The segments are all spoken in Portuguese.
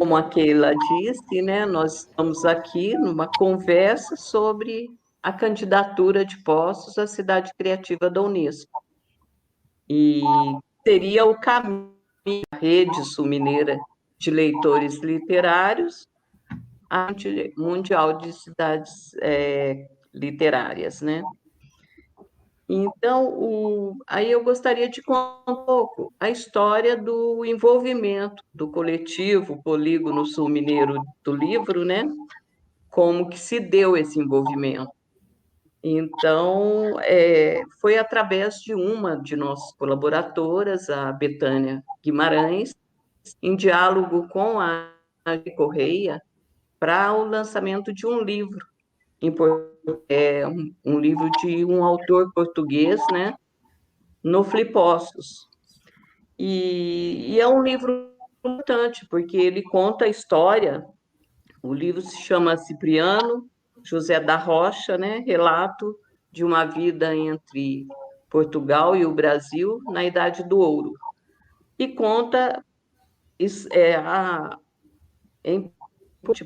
como a Keila disse, né, nós estamos aqui numa conversa sobre a candidatura de Poços à cidade criativa da Unesco. E seria o caminho da rede sul-mineira de leitores literários à rede mundial de cidades literárias, né? Então, aí eu gostaria de contar um pouco a história do envolvimento do coletivo Polígono Sul Mineiro do livro, né? Como que se deu esse envolvimento. Então, foi através de uma de nossas colaboradoras, a Betânia Guimarães, em diálogo com a Correia, para o lançamento de um livro, um livro de um autor português, né, no Flipostos. E é um livro importante, porque ele conta a história, o livro se chama Cipriano José da Rocha, né, relato de uma vida entre Portugal e o Brasil na Idade do Ouro. E conta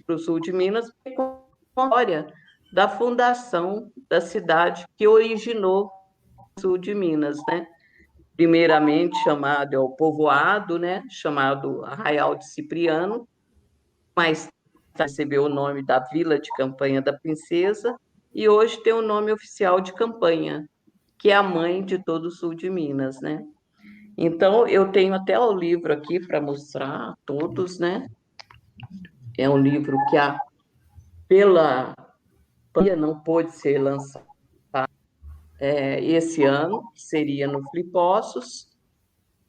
para o sul de Minas, a história da fundação da cidade que originou o sul de Minas, né? Primeiramente chamado é o povoado, né? Chamado Arraial de Cipriano, mas recebeu o nome da Vila de Campanha da Princesa e hoje tem o nome oficial de Campanha, que é a mãe de todo o sul de Minas, né? Então, eu tenho até o livro aqui para mostrar a todos, né? É um livro que pela pandemia não pôde ser lançado esse ano, que seria no Flipossos,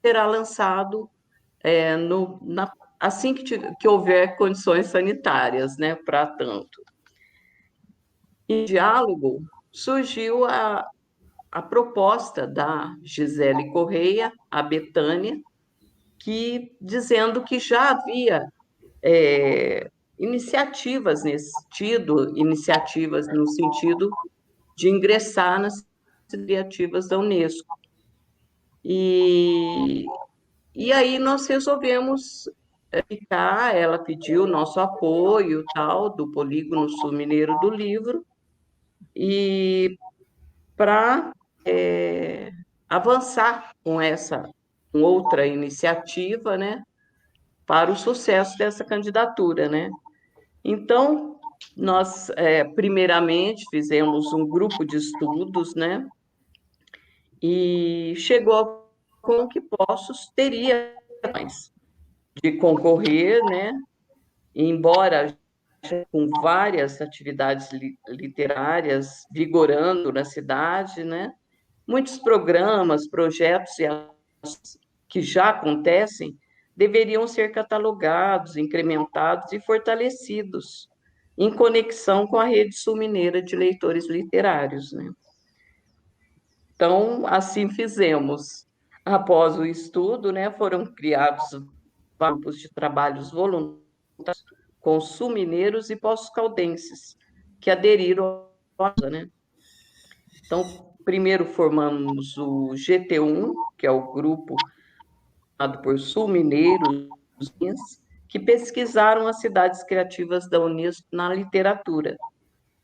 será lançado assim que houver condições sanitárias, né, para tanto. Em diálogo, surgiu a proposta da Gisele Correia, a Betânia, dizendo que já havia iniciativas nesse sentido, iniciativas no sentido de ingressar nas criativas da Unesco. E aí nós resolvemos ficar, ela pediu nosso apoio, tal, do Polígono Sul Mineiro do Livro, e para avançar com outra iniciativa, né, para o sucesso dessa candidatura, né? Então, nós, primeiramente, fizemos um grupo de estudos, né, e chegou com que Poços teria mais de concorrer, né, embora com várias atividades literárias vigorando na cidade, né, muitos programas, projetos que já acontecem deveriam ser catalogados, incrementados e fortalecidos em conexão com a rede sul-mineira de leitores literários, né? Então, assim fizemos. Após o estudo, né, foram criados grupos de trabalhos voluntários com sul-mineiros e poços-caldenses, que aderiram à causa, né? Então, primeiro formamos o GT1, que é o grupo formado por sul-mineiros, que pesquisaram as cidades criativas da Unesco na literatura.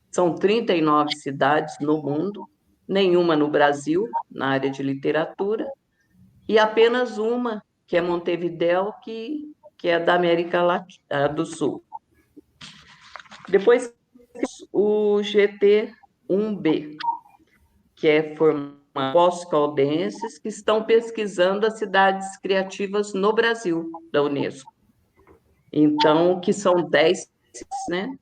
São 39 cidades no mundo, nenhuma no Brasil, na área de literatura, e apenas uma, que é Montevidéu, que é da América Latina, do Sul. Depois, o GT1B, que é formado pós-caldenses que estão pesquisando as cidades criativas no Brasil, da Unesco. Então, que são 10, né?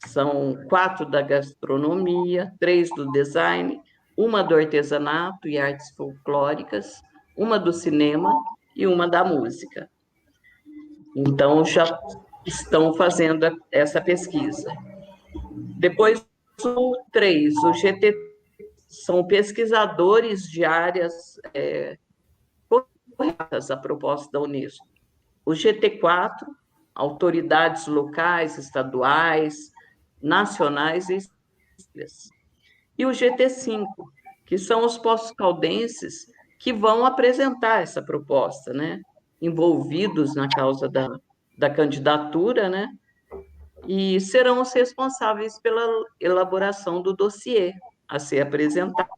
São 4 da gastronomia, 3 do design, uma do artesanato e artes folclóricas, uma do cinema e uma da música. Então, já estão fazendo essa pesquisa. Depois, o 3, o GT, são pesquisadores de áreas corretas à proposta da Unesco. O GT4, autoridades locais, estaduais, nacionais e o GT5, que são os pós-caldenses que vão apresentar essa proposta, né? Envolvidos na causa da da candidatura, né? E serão os responsáveis pela elaboração do dossiê a ser apresentado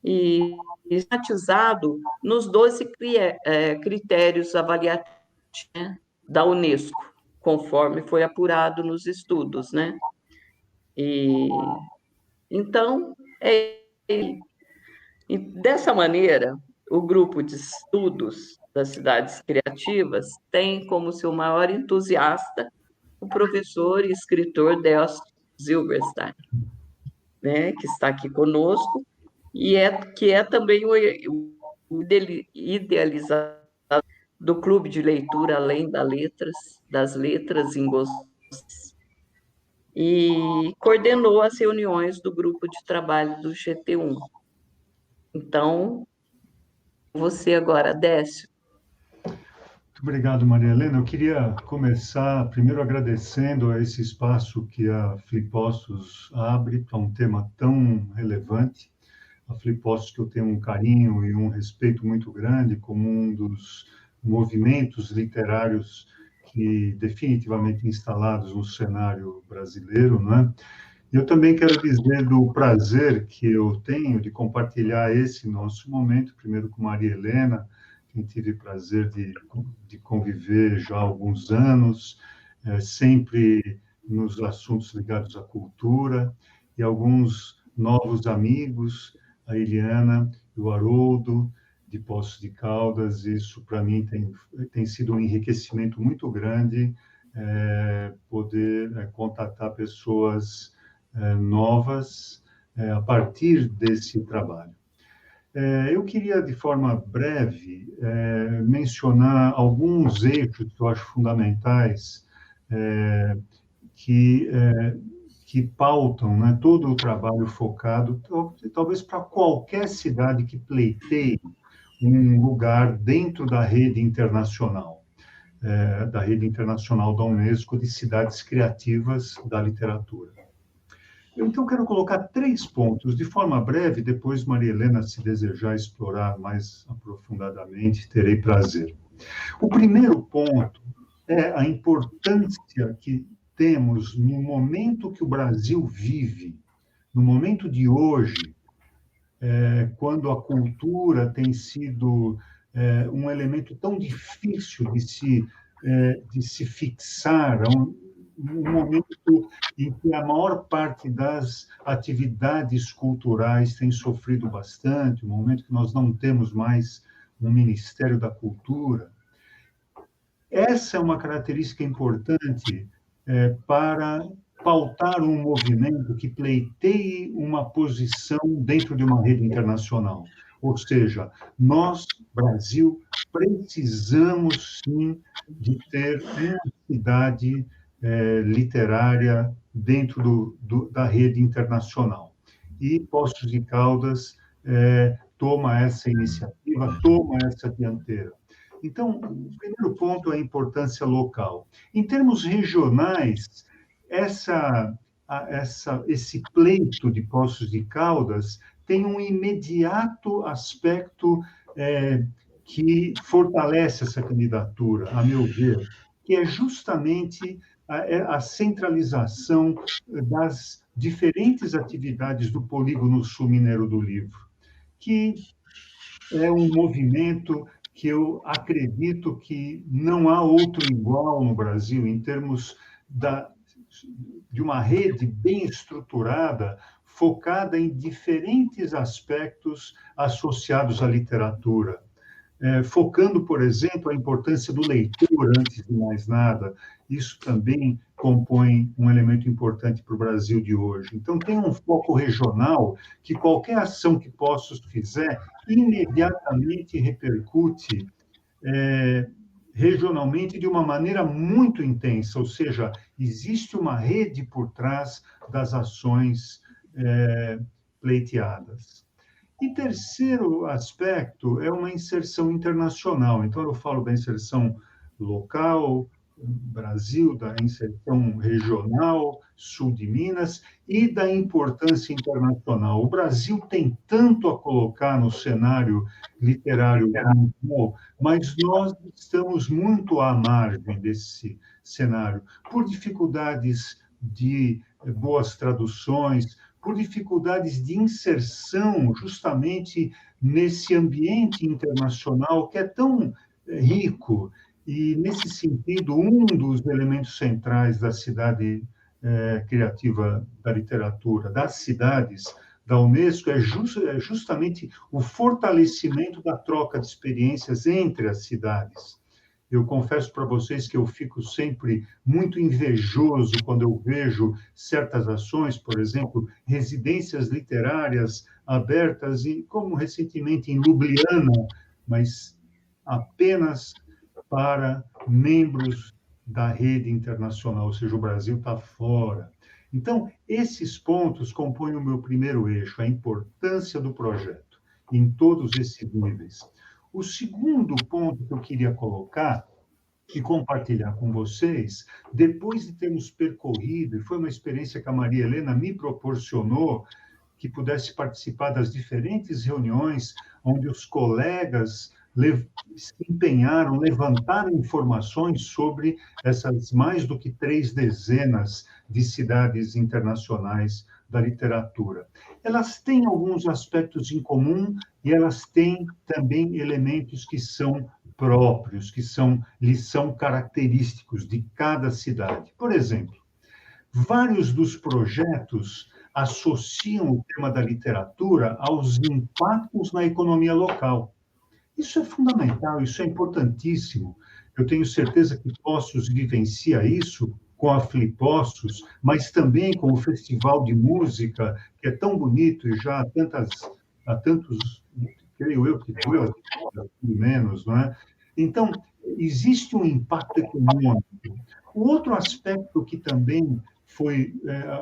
e enfatizado nos 12 critérios avaliativos, né, da Unesco, conforme foi apurado nos estudos, né? E então, e dessa maneira, o grupo de estudos das cidades criativas tem como seu maior entusiasta o professor e escritor Delcio Zilberstein, né, que está aqui conosco, e que é também o idealizador do Clube de Leitura Além das Letras em Gosto, e coordenou as reuniões do grupo de trabalho do GT1. Então, você agora, Décio. Muito obrigado, Maria Helena. Eu queria começar primeiro agradecendo a esse espaço que a Flippostos abre para um tema tão relevante. A Flippostos, que eu tenho um carinho e um respeito muito grande, como um dos movimentos literários que definitivamente instalados no cenário brasileiro, não é? Eu também quero dizer do prazer que eu tenho de compartilhar esse nosso momento, primeiro com Maria Helena, quem tive prazer de conviver já há alguns anos, sempre nos assuntos ligados à cultura, e alguns novos amigos, a Eliana e o Haroldo, de Poços de Caldas. Isso, para mim, tem sido um enriquecimento muito grande, poder contatar pessoas novas a partir desse trabalho. Eu queria, de forma breve, mencionar alguns eixos que eu acho fundamentais, que, que pautam, né, todo o trabalho focado, talvez para qualquer cidade que pleiteie um lugar dentro da rede internacional da Unesco de cidades criativas da literatura. Eu, então, quero colocar 3 pontos, de forma breve, depois, Maria Helena, se desejar explorar mais aprofundadamente, terei prazer. O primeiro ponto é a importância que temos no momento que o Brasil vive, no momento de hoje, quando a cultura tem sido um elemento tão difícil de se fixar, um momento em que a maior parte das atividades culturais tem sofrido bastante, um momento que nós não temos mais um Ministério da Cultura. Essa é uma característica importante para pautar um movimento que pleiteie uma posição dentro de uma rede internacional. Ou seja, nós, Brasil, precisamos, sim, de ter uma cidade literária dentro da rede internacional. E Poços de Caldas toma essa iniciativa, toma essa dianteira. Então, o primeiro ponto é a importância local. Em termos regionais, esse pleito de Poços de Caldas tem um imediato aspecto que fortalece essa candidatura, a meu ver, que é justamente a centralização das diferentes atividades do Polígono Sul Mineiro do Livro, que é um movimento que eu acredito que não há outro igual no Brasil, em termos de uma rede bem estruturada, focada em diferentes aspectos associados à literatura. Focando, por exemplo, a importância do leitor, antes de mais nada. Isso também compõe um elemento importante para o Brasil de hoje. Então, tem um foco regional que qualquer ação que Poços fizer imediatamente repercute regionalmente de uma maneira muito intensa, ou seja, existe uma rede por trás das ações pleiteadas. E terceiro aspecto é uma inserção internacional. Então, eu falo da inserção local, Brasil, da inserção regional, sul de Minas, e da importância internacional. O Brasil tem tanto a colocar no cenário literário mundial, mas nós estamos muito à margem desse cenário, por dificuldades de boas traduções, por dificuldades de inserção justamente nesse ambiente internacional que é tão rico. E, nesse sentido, um dos elementos centrais da cidade criativa da literatura, das cidades da Unesco, é justamente o fortalecimento da troca de experiências entre as cidades. Eu confesso para vocês que eu fico sempre muito invejoso quando eu vejo certas ações, por exemplo, residências literárias abertas, como recentemente em Ljubljana, mas apenas para membros da rede internacional, ou seja, o Brasil está fora. Então, esses pontos compõem o meu primeiro eixo, a importância do projeto, em todos esses níveis. O segundo ponto que eu queria colocar e compartilhar com vocês, depois de termos percorrido, e foi uma experiência que a Maria Helena me proporcionou, que pudesse participar das diferentes reuniões onde os colegas se empenharam, levantaram informações sobre essas mais do que 3 dezenas de cidades internacionais da literatura. Elas têm alguns aspectos em comum e elas têm também elementos que são próprios, que lhes são característicos de cada cidade. Por exemplo, vários dos projetos associam o tema da literatura aos impactos na economia local. Isso é fundamental, isso é importantíssimo. Eu tenho certeza que Poços vivencia isso com a Flipossos, mas também com o Festival de Música, que é tão bonito e já há tantos, creio eu que 2, menos, não é? Então, existe um impacto econômico. O outro aspecto que também foi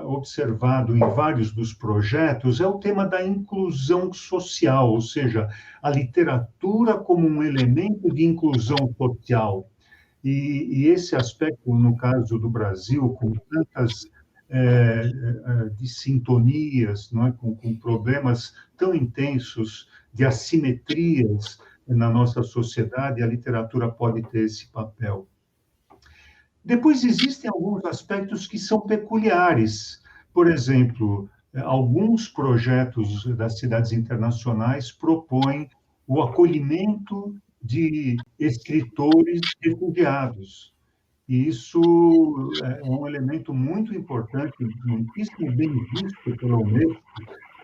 observado em vários dos projetos é o tema da inclusão social, ou seja, a literatura como um elemento de inclusão social. E esse aspecto, no caso do Brasil, com tantas dissintonias, não é? com problemas tão intensos de assimetrias na nossa sociedade, a literatura pode ter esse papel. Depois, existem alguns aspectos que são peculiares. Por exemplo, alguns projetos das cidades internacionais propõem o acolhimento de escritores refugiados. E isso é um elemento muito importante, muitíssimo bem visto pela Unesco,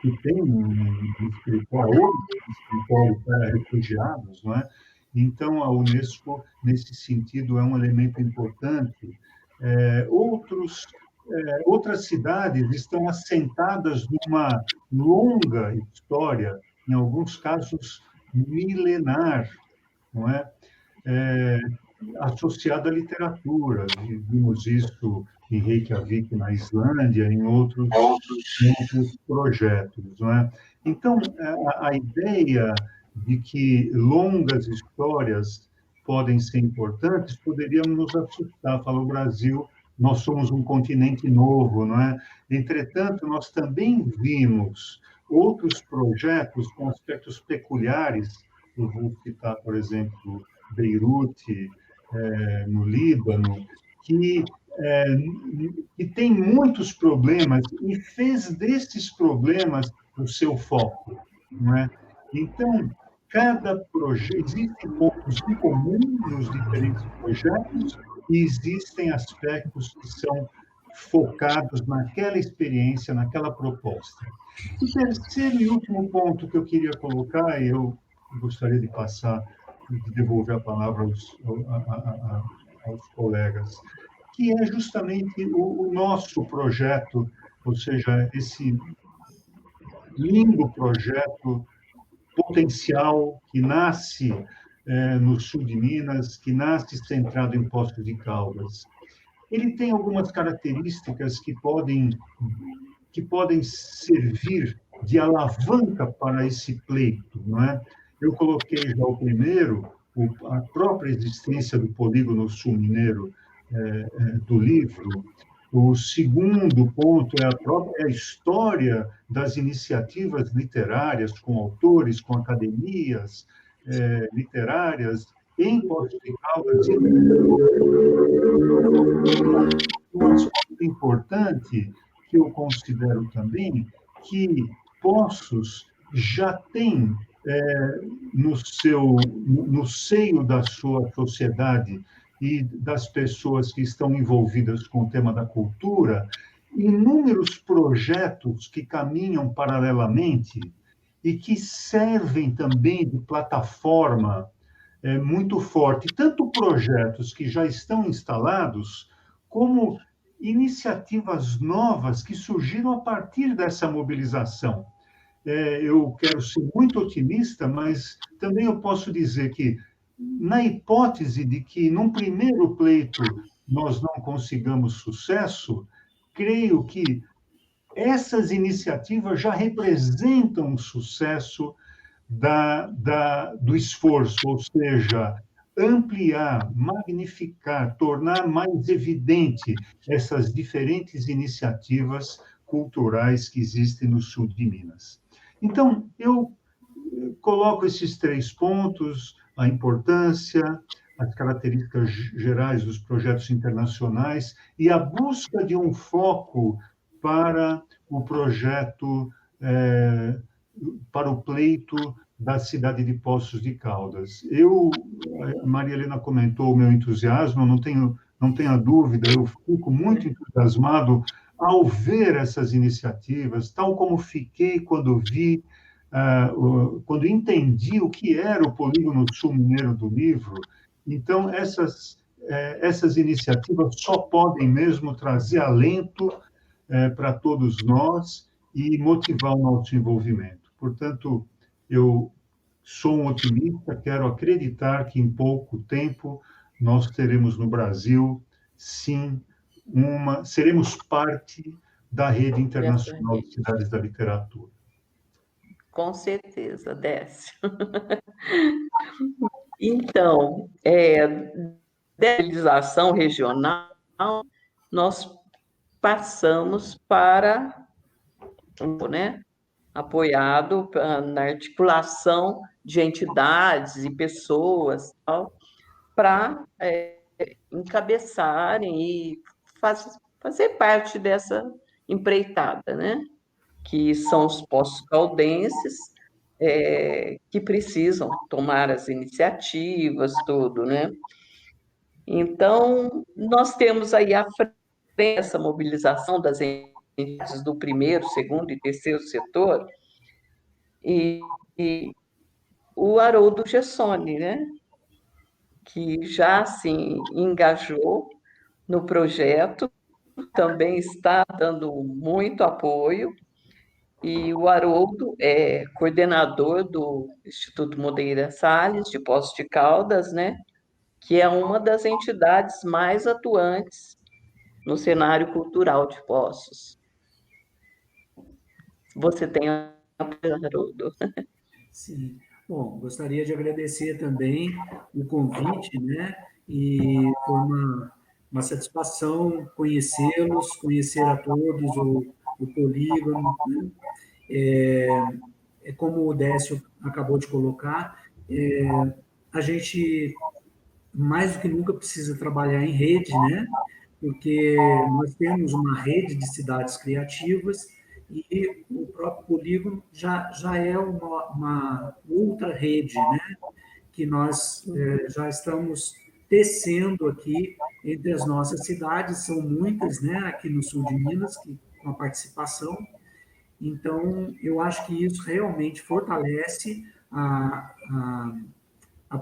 que tem um escritório, outro escritório para refugiados, não é? Então, a Unesco, nesse sentido, é um elemento importante. Outras cidades estão assentadas numa longa história, em alguns casos milenar, não é? Associada à literatura. Vimos isso em Reykjavik, na Islândia, em outros projetos, não é? Então, a ideia de que longas histórias podem ser importantes, poderíamos nos assustar, falar o Brasil, nós somos um continente novo, não é? Entretanto, nós também vimos outros projetos com aspectos peculiares, eu vou citar, por exemplo, Beirute, no Líbano, que tem muitos problemas e fez desses problemas o seu foco, não é? Então, cada projeto, existem pontos em comum nos diferentes projetos e existem aspectos que são focados naquela experiência, naquela proposta. O terceiro e último ponto que eu queria colocar, e eu gostaria de devolver a palavra aos colegas, que é justamente o nosso projeto, ou seja, esse lindo projeto potencial que nasce no sul de Minas, que nasce centrado em Poços de Caldas. Ele tem algumas características que podem servir de alavanca para esse pleito, não é? Eu coloquei já o primeiro, a própria existência do polígono sul mineiro do livro. O segundo ponto é a própria história das iniciativas literárias com autores, com academias literárias em Poços de Caldas. Um aspecto importante que eu considero também que Poços já tem no seio da sua sociedade e das pessoas que estão envolvidas com o tema da cultura, inúmeros projetos que caminham paralelamente e que servem também de plataforma muito forte, tanto projetos que já estão instalados, como iniciativas novas que surgiram a partir dessa mobilização. Eu quero ser muito otimista, mas também eu posso dizer que, na hipótese de que, num primeiro pleito, nós não consigamos sucesso, creio que essas iniciativas já representam um sucesso do esforço, ou seja, ampliar, magnificar, tornar mais evidente essas diferentes iniciativas culturais que existem no sul de Minas. Então, eu coloco esses 3 pontos, a importância, as características gerais dos projetos internacionais e a busca de um foco para o projeto, para o pleito da cidade de Poços de Caldas. A Maria Helena comentou o meu entusiasmo, não tenha dúvida, eu fico muito entusiasmado ao ver essas iniciativas, tal como fiquei quando vi, quando entendi o que era o Polígono Sul Mineiro do livro. Então, essas iniciativas só podem mesmo trazer alento para todos nós e motivar o nosso envolvimento. Portanto, eu sou um otimista, quero acreditar que em pouco tempo nós teremos no Brasil, sim, seremos parte da rede internacional de cidades da literatura. Com certeza, Décio. Então, da mobilização regional, nós passamos para, né, apoiado na articulação de entidades e pessoas para encabeçarem e fazer parte dessa empreitada, né? Que são os Poços Caldenses, que precisam tomar as iniciativas, tudo, né? Então, nós temos aí à frente essa mobilização das entidades do primeiro, segundo e terceiro setor, e o Haroldo Gessoni, né? Que já se engajou no projeto, também está dando muito apoio, e o Haroldo é coordenador do Instituto Moreira Salles, de Poços de Caldas, né? Que é uma das entidades mais atuantes no cenário cultural de Poços. Você tem a Haroldo. Sim. Bom, gostaria de agradecer também o convite, né? E foi uma satisfação conhecê-los, conhecer a todos o Polígono, né? Como o Décio acabou de colocar, a gente mais do que nunca precisa trabalhar em rede, né? Porque nós temos uma rede de cidades criativas e o próprio polígono já é uma outra rede, né? Que nós já estamos tecendo aqui entre as nossas cidades, são muitas, né? Aqui no sul de Minas, com a participação. Então, eu acho que isso realmente fortalece a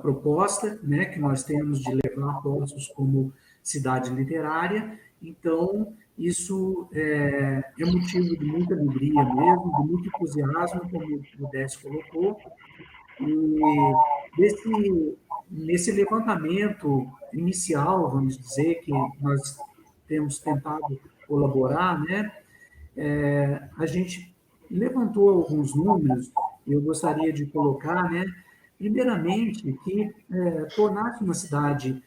proposta, né, que nós temos de levar Poços como cidade literária. Então, isso é motivo de muita alegria mesmo, de muito entusiasmo, como o Décio colocou. E nesse levantamento inicial, vamos dizer, que nós temos tentado colaborar, né, a gente levantou alguns números, e eu gostaria de colocar, né, primeiramente, que tornar-se uma cidade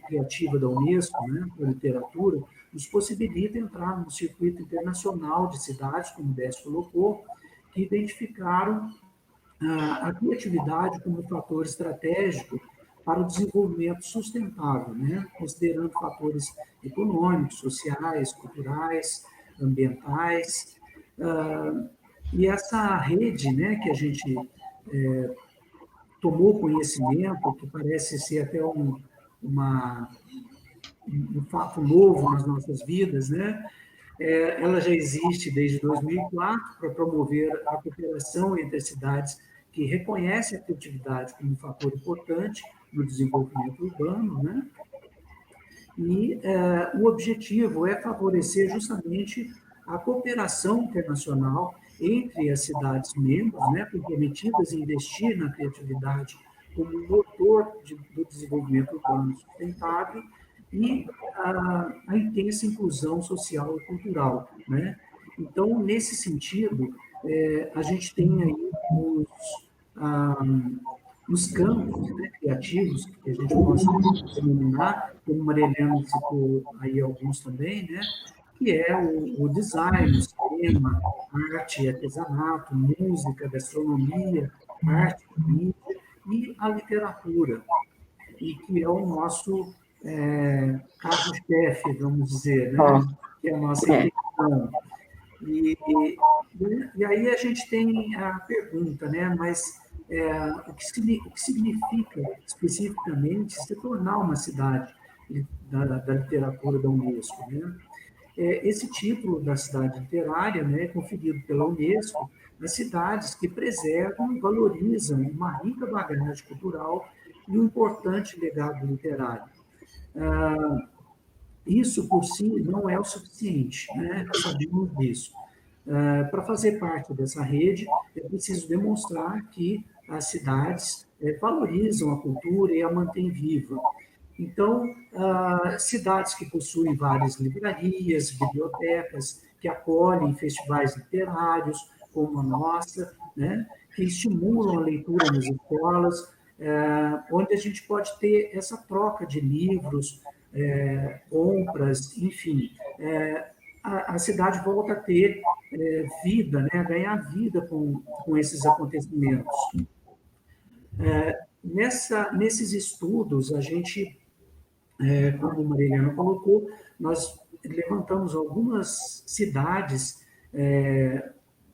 criativa da Unesco, né, para a literatura, nos possibilita entrar no circuito internacional de cidades, como o Décio colocou, que identificaram a criatividade como um fator estratégico para o desenvolvimento sustentável, né, considerando fatores econômicos, sociais, culturais, ambientais. E essa rede, né, que a gente tomou conhecimento, que parece ser até um fato novo nas nossas vidas, né? Ela já existe desde 2004 para promover a cooperação entre as cidades que reconhecem a criatividade como um fator importante no desenvolvimento urbano, né? E o objetivo é favorecer justamente a cooperação internacional entre as cidades membros, né, comprometidas em investir na criatividade como motor do desenvolvimento urbano sustentável e a intensa inclusão social e cultural, né? Então, nesse sentido, a gente tem aí os campos, né, criativos que a gente possa denominar, como Marilena citou aí alguns também, né, que é o design, o cinema, arte, artesanato, música, gastronomia, arte, mídia e a literatura, e que é o nosso carro-chefe, vamos dizer, né, que é a nossa intenção. E aí a gente tem a pergunta, né, mas o que significa especificamente se tornar uma cidade da literatura da Unesco, né? Esse título da cidade literária, né, é conferido pela Unesco às cidades que preservam e valorizam uma rica bagagem cultural e um importante legado literário. Isso por si não é o suficiente, né? Sabemos disso. Para fazer parte dessa rede, é preciso demonstrar que as cidades valorizam a cultura e a mantêm viva. Então, cidades que possuem várias livrarias, bibliotecas, que acolhem festivais literários, como a nossa, né, que estimulam a leitura nas escolas, onde a gente pode ter essa troca de livros, compras, enfim. A cidade volta a ter vida, né, a ganhar vida com esses acontecimentos. Nesses estudos, a gente, como a Marilena colocou, nós levantamos algumas cidades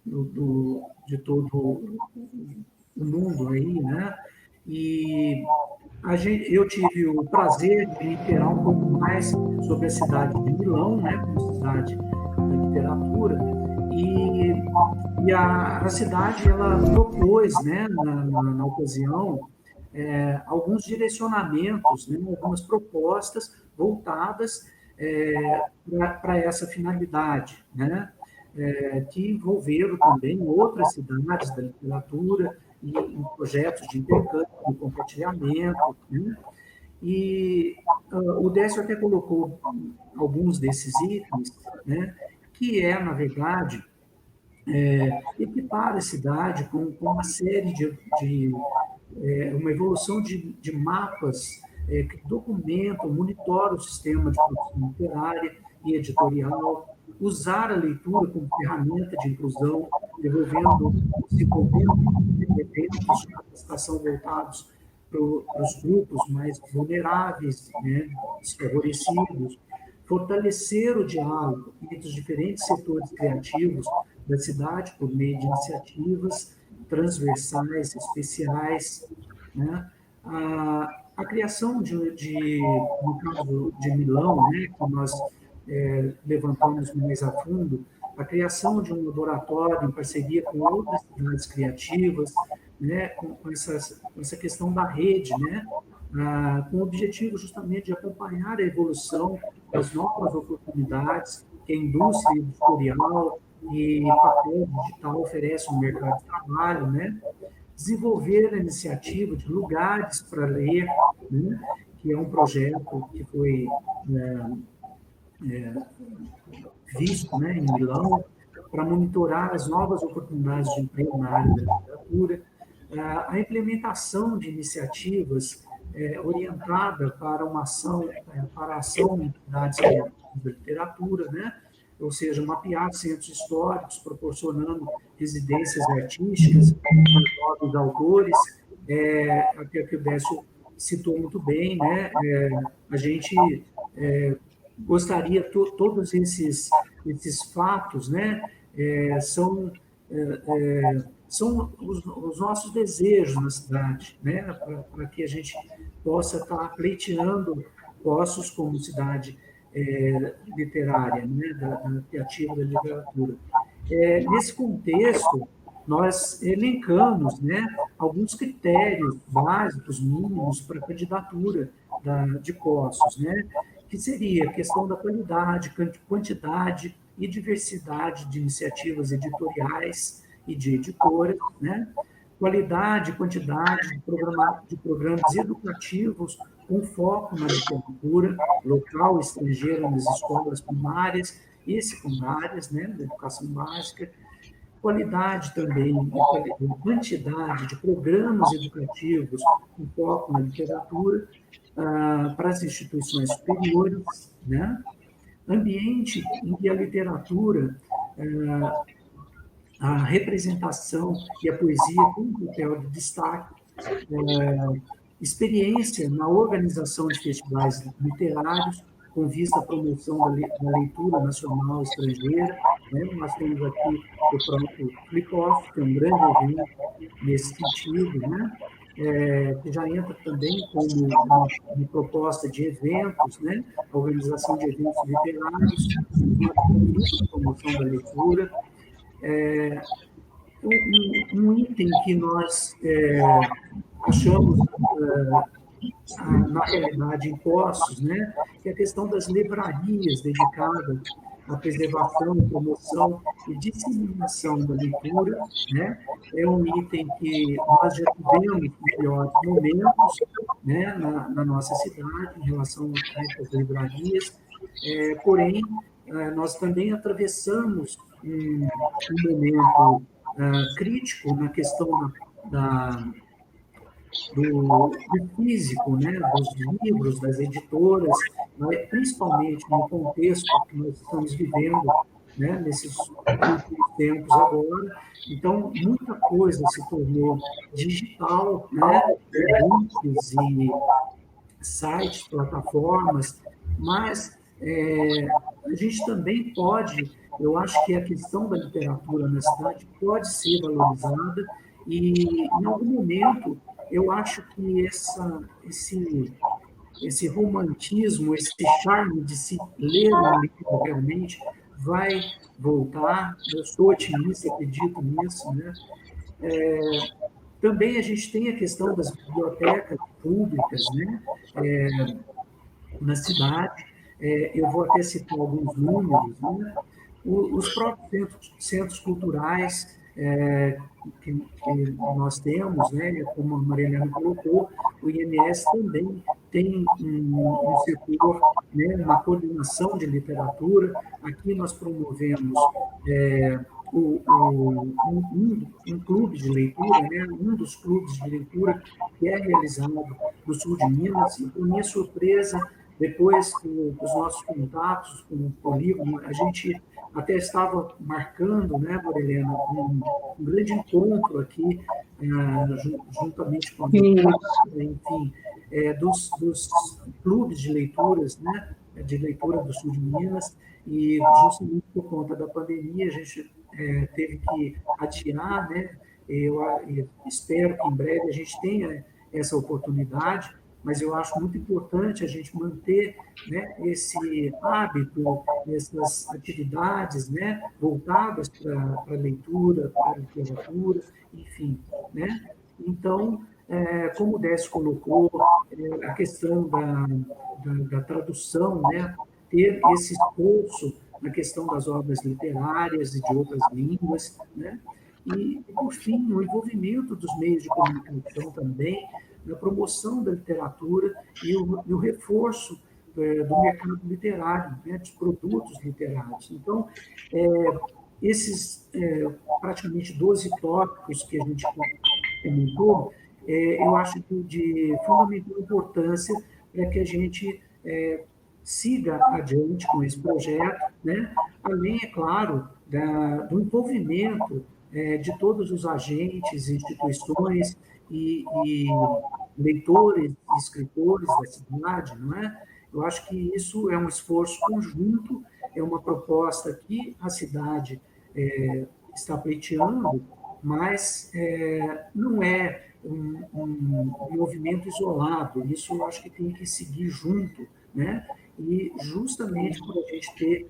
de todo o mundo aí, né? E eu tive o prazer de me inteirar um pouco mais sobre a cidade de Milão, né, como cidade da literatura, e a cidade ela propôs, né, na ocasião, alguns direcionamentos, né, algumas propostas voltadas para essa finalidade, né, que envolveram também outras cidades da literatura e em projetos de intercâmbio, de compartilhamento, né? E o Décio até colocou alguns desses itens, né, que na verdade, equipar a cidade com uma série uma evolução de mapas que documentam, monitoram o sistema de produção literária e editorial, usar a leitura como ferramenta de inclusão, desenvolvendo eventos de capacitação voltados para os grupos mais vulneráveis, né, desfavorecidos, fortalecer o diálogo entre os diferentes setores criativos da cidade por meio de iniciativas transversais, especiais, né? A criação no caso de Milão, né, que nós levantamos mais a fundo, a criação de um laboratório em parceria com outras cidades criativas, né, com essa questão da rede, né, com o objetivo justamente de acompanhar a evolução das novas oportunidades que a indústria editorial e papel digital oferecem no mercado de trabalho, né, desenvolver a iniciativa de lugares para ler, né, que é um projeto que foi visto, né, em Milão, para monitorar as novas oportunidades de emprego na área da literatura, a implementação de iniciativas orientada para uma ação, para a ação em entidades criativas da literatura, né? Ou seja, mapear centros históricos, proporcionando residências artísticas para novos autores, até que o Décio citou muito bem, né? A gente gostaria, todos esses fatos, né? São os nossos desejos na cidade, né? Para que a gente possa estar pleiteando postos como cidade literária, né? da criativa da literatura. Nesse contexto, nós elencamos, né, alguns critérios básicos, mínimos, para a candidatura de postos, né, que seria a questão da qualidade, quantidade e diversidade de iniciativas editoriais e de editoras, né, qualidade e quantidade de programas educativos com foco na literatura local, estrangeira, nas escolas primárias e secundárias, né, da educação básica, qualidade também e quantidade de programas educativos com foco na literatura para as instituições superiores, né? Ambiente em que a literatura, a representação e a poesia têm um papel de destaque, experiência na organização de festivais literários, com vista à promoção da leitura nacional e estrangeira, né? Nós temos aqui o próprio Flip-Off, que é um grande evento nesse sentido, né? Que já entra também como uma proposta de eventos, né? A organização de eventos literários, com vista à promoção da leitura. Um item que nós achamos na realidade em Poços, né, que é a questão das livrarias dedicadas à preservação, promoção e disseminação da leitura, né, é um item que nós já tivemos em piores momentos, né, na nossa cidade em relação a essas livrarias, porém nós também atravessamos um momento crítico na questão do físico, né, dos livros, das editoras, né, principalmente no contexto que nós estamos vivendo, né, nesses últimos tempos agora. Então, muita coisa se tornou digital, né, e-books e sites, plataformas, mas a gente também pode, eu acho que a questão da literatura na cidade pode ser valorizada e, em algum momento, eu acho que esse romantismo, esse charme de se ler um livro realmente vai voltar. Eu sou otimista, acredito nisso, né? Também a gente tem a questão das bibliotecas públicas, né? Na cidade. Eu vou até citar alguns números, né? Os próprios centros culturais que nós temos, né? Como a Marilena colocou, o IMS também tem um setor, né? Uma coordenação de literatura. Aqui nós promovemos um clube de leitura, né? Um dos clubes de leitura que é realizado no sul de Minas, e, por minha surpresa, depois com os nossos contatos com o Polígono, a gente até estava marcando, né, Marilena, um grande encontro aqui, juntamente com a enfim, dos clubes de leituras, né, de leitura do sul de Minas, e justamente por conta da pandemia a gente teve que adiar, né? Eu espero que em breve a gente tenha essa oportunidade, mas eu acho muito importante a gente manter, né, esse hábito, essas atividades, né, voltadas para a leitura, para a literatura, enfim, né? Então, como o Décio colocou, a questão da tradução, né, ter esse esforço na questão das obras literárias e de outras línguas, né? E, por fim, o envolvimento dos meios de comunicação também, na promoção da literatura e o reforço do mercado literário, né, dos produtos literários. Então, esses praticamente 12 tópicos que a gente comentou, eu acho de fundamental importância para que a gente siga adiante com esse projeto, né? Além, é claro, do envolvimento de todos os agentes, instituições e leitores e escritores da cidade, não é? Eu acho que isso é um esforço conjunto, é uma proposta que a cidade está pleiteando, mas não é um movimento isolado. Isso eu acho que tem que seguir junto, né? E justamente por a gente ter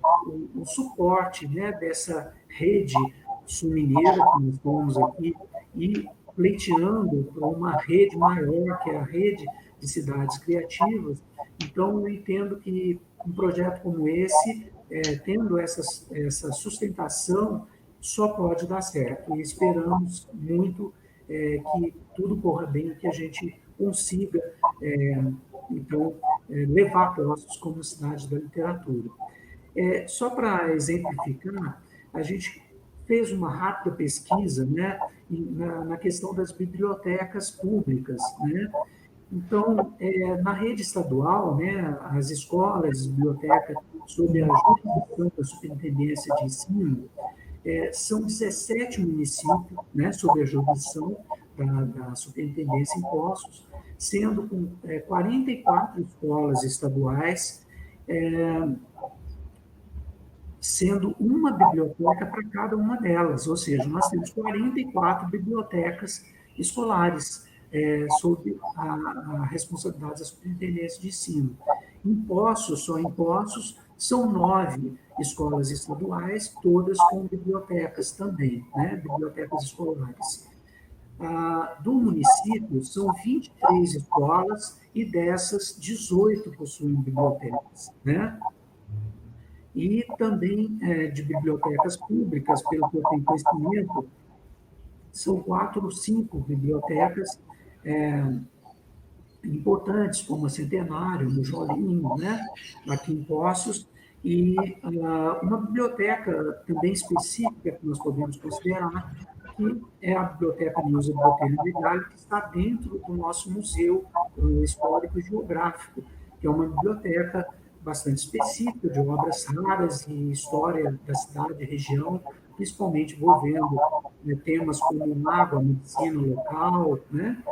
o suporte, né, dessa rede sul-mineira que nós estamos aqui e pleiteando para uma rede maior, que é a rede de cidades criativas. Então, eu entendo que um projeto como esse, tendo essa sustentação, só pode dar certo. E esperamos muito que tudo corra bem, que a gente consiga, então, levar Poços como cidade da literatura. Só para exemplificar, a gente fez uma rápida pesquisa, né, na questão das bibliotecas públicas, né? Então, na rede estadual, né, as escolas, bibliotecas, sob a jurisdição da Superintendência de Ensino, são 17 municípios, né, sob a jurisdição da Superintendência em Poços, sendo com 44 escolas estaduais, sendo uma biblioteca para cada uma delas, ou seja, nós temos 44 bibliotecas escolares sob a responsabilidade da Superintendência de Ensino. Em Poços, só em Poços, são 9 escolas estaduais, todas com bibliotecas também, né? Bibliotecas escolares. Do município, são 23 escolas e dessas, 18 possuem bibliotecas, né? E também de bibliotecas públicas, pelo que eu tenho conhecimento, são 4 ou 5 bibliotecas importantes, como a Centenário, no Jolinho, né, aqui em Poços, e uma biblioteca também específica que nós podemos considerar, que é a Biblioteca Nilza Botelho Megalho, que está dentro do nosso Museu Histórico e Geográfico, que é uma biblioteca bastante específica de obras raras e história da cidade e região, principalmente envolvendo temas como água, medicina local, né?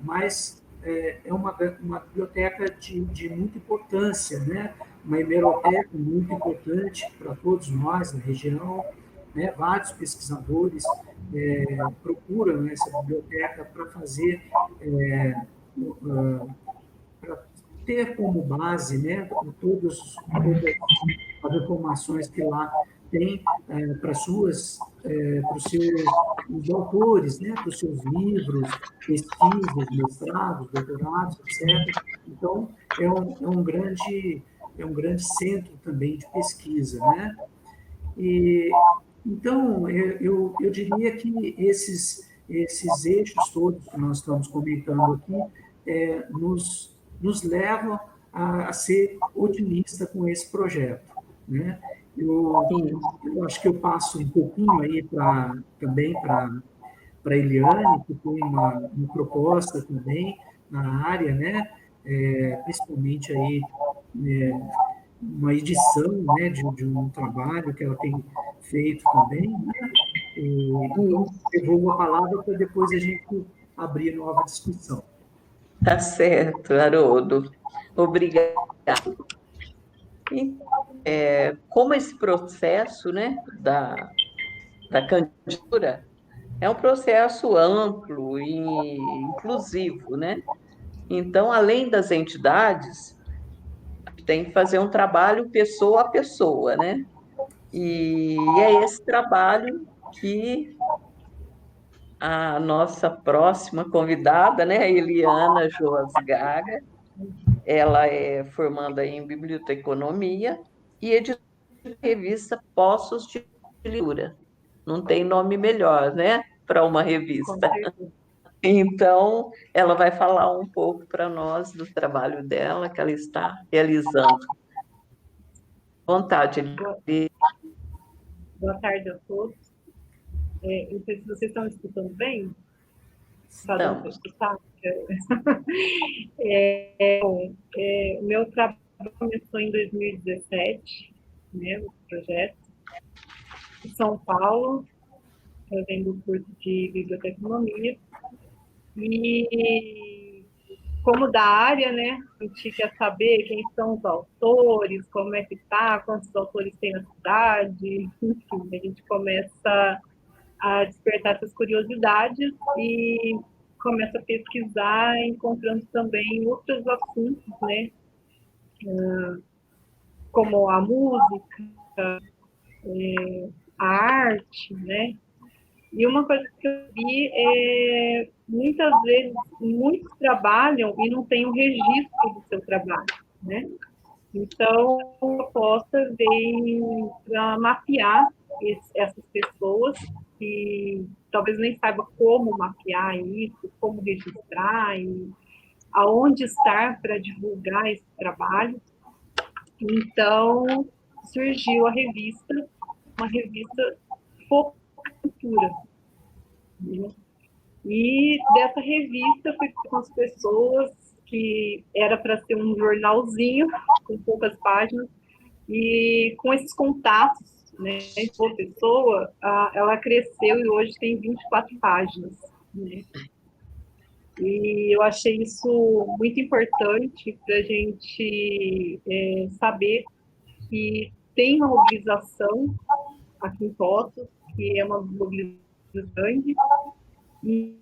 Mas é uma biblioteca de muita importância, né? Uma hemeroteca muito importante para todos nós na região, né? Vários pesquisadores procuram essa biblioteca para fazer, para ter como base, né, todas as informações que lá tem para os seus autores, né, para os seus livros, pesquisas, mestrados, doutorados, etc. Então, é um grande centro também de pesquisa, né? E, então, eu diria que esses eixos todos que nós estamos comentando aqui nos levam a ser otimista com esse projeto, né? Eu acho que eu passo um pouquinho aí também para a Eliane, que tem uma proposta também na área, né? Principalmente aí uma edição, né, de um trabalho que ela tem feito também, né? Então, eu vou a palavra para depois a gente abrir nova discussão. Tá certo, Haroldo. Obrigada. E, como esse processo, né, da candidatura é um processo amplo e inclusivo, né? Então, além das entidades, tem que fazer um trabalho pessoa a pessoa, né? E é esse trabalho que a nossa próxima convidada, né, a Eliana Joas Gaga, ela é formanda em biblioteconomia e editora da revista Poços de Leitura. Não tem nome melhor, né, para uma revista. Então, ela vai falar um pouco para nós do trabalho dela que ela está realizando. Vontade. Boa tarde a todos. Não sei se vocês estão escutando bem. Tá dando para escutar? O meu trabalho começou em 2017, né, o projeto, em São Paulo, fazendo o curso de biblioteconomia. E como da área, né, a gente quer saber quem são os autores, como é que tá, quantos autores tem na cidade, enfim, a gente começa a despertar essas curiosidades e começa a pesquisar, encontrando também outros assuntos, né, como a música, a arte, né. E uma coisa que eu vi é, muitas vezes, muitos trabalham e não tem um registro do seu trabalho, né? Então, a proposta vem para mapear essas pessoas que talvez nem saibam como mapear isso, como registrar e aonde estar para divulgar esse trabalho. Então, surgiu a revista, uma revista focada em cultura. E dessa revista fui com as pessoas que era para ser um jornalzinho com poucas páginas e com esses contatos, né, de pessoa, ela cresceu e hoje tem 24 páginas, né? E eu achei isso muito importante para a gente saber que tem uma mobilização aqui em Poços, que é uma mobilização grande, e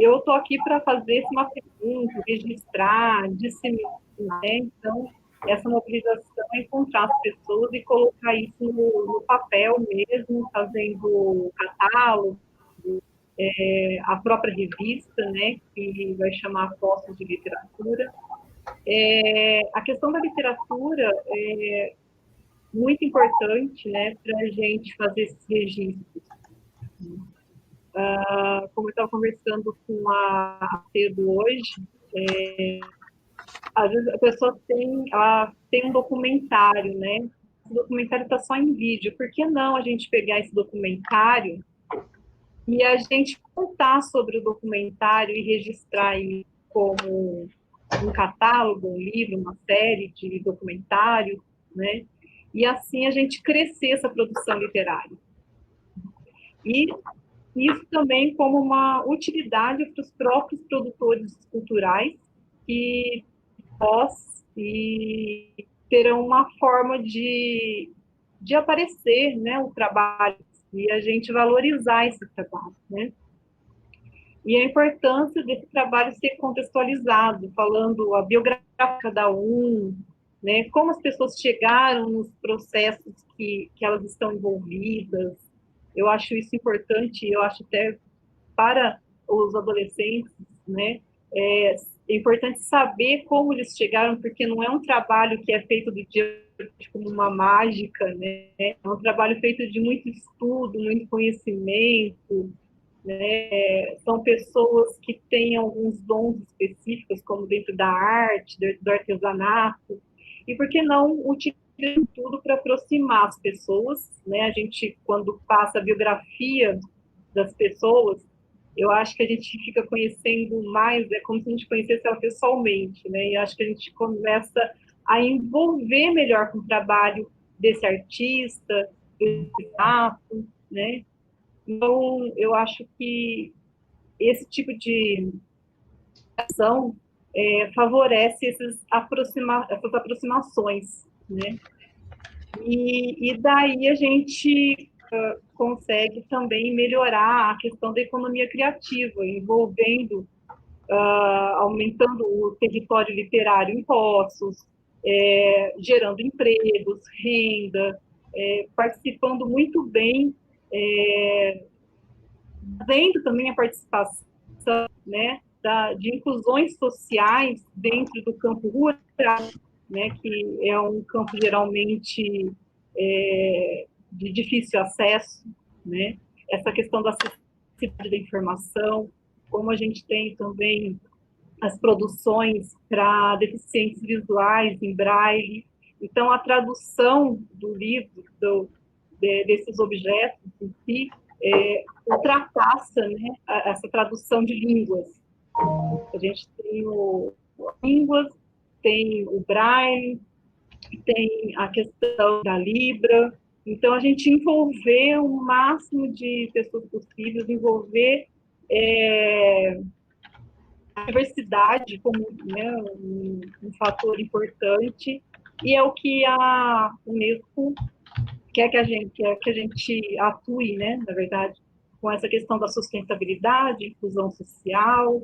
eu estou aqui para fazer uma pergunta, registrar, disseminar, né? Então, essa mobilização é encontrar as pessoas e colocar isso no papel mesmo, fazendo catálogo, a própria revista, né, que vai chamar Postos de Literatura. A questão da literatura é muito importante, né, para a gente fazer esses registros. Como eu estava conversando com a Pedro hoje, às vezes a pessoa tem um documentário, né? O documentário está só em vídeo. Por que não a gente pegar esse documentário e a gente contar sobre o documentário e registrar ele como um catálogo, um livro, uma série de documentários, né? E assim a gente crescer essa produção literária. E isso também como uma utilidade para os próprios produtores culturais que e terão uma forma de aparecer, né, o trabalho e a gente valorizar esse trabalho, né? E a importância desse trabalho ser contextualizado, falando a biografia de cada um, né, como as pessoas chegaram nos processos que elas estão envolvidas. Eu acho isso importante, eu acho até para os adolescentes, né, é importante saber como eles chegaram, porque não é um trabalho que é feito do dia como uma mágica, né? É um trabalho feito de muito estudo, muito conhecimento, né? São pessoas que têm alguns dons específicos, como dentro da arte, do artesanato, e por que não utilizar tudo para aproximar as pessoas, né? A gente, quando passa a biografia das pessoas, eu acho que a gente fica conhecendo mais, é como se a gente conhecesse ela pessoalmente, né? E acho que a gente começa a envolver melhor com o trabalho desse artista, desse ato, né? Então, eu acho que esse tipo de ação favorece essas aproximações, né? E daí a gente consegue também melhorar a questão da economia criativa, envolvendo, aumentando o território literário em Poços, gerando empregos, renda, participando muito bem, fazendo também a participação, né, de inclusões sociais dentro do campo rural, né, que é um campo geralmente de difícil acesso, né? Essa questão da acessibilidade da informação, como a gente tem também as produções para deficientes visuais em braille. Então, a tradução do livro, desses objetos em si, ultrapassa, né, essa tradução de línguas. A gente tem línguas, tem o Braille, tem a questão da Libra. Então, a gente envolver o máximo de pessoas possíveis, envolver a diversidade como, né, um fator importante, e é o que a Unesco quer que a gente atue, né, na verdade, com essa questão da sustentabilidade, inclusão social,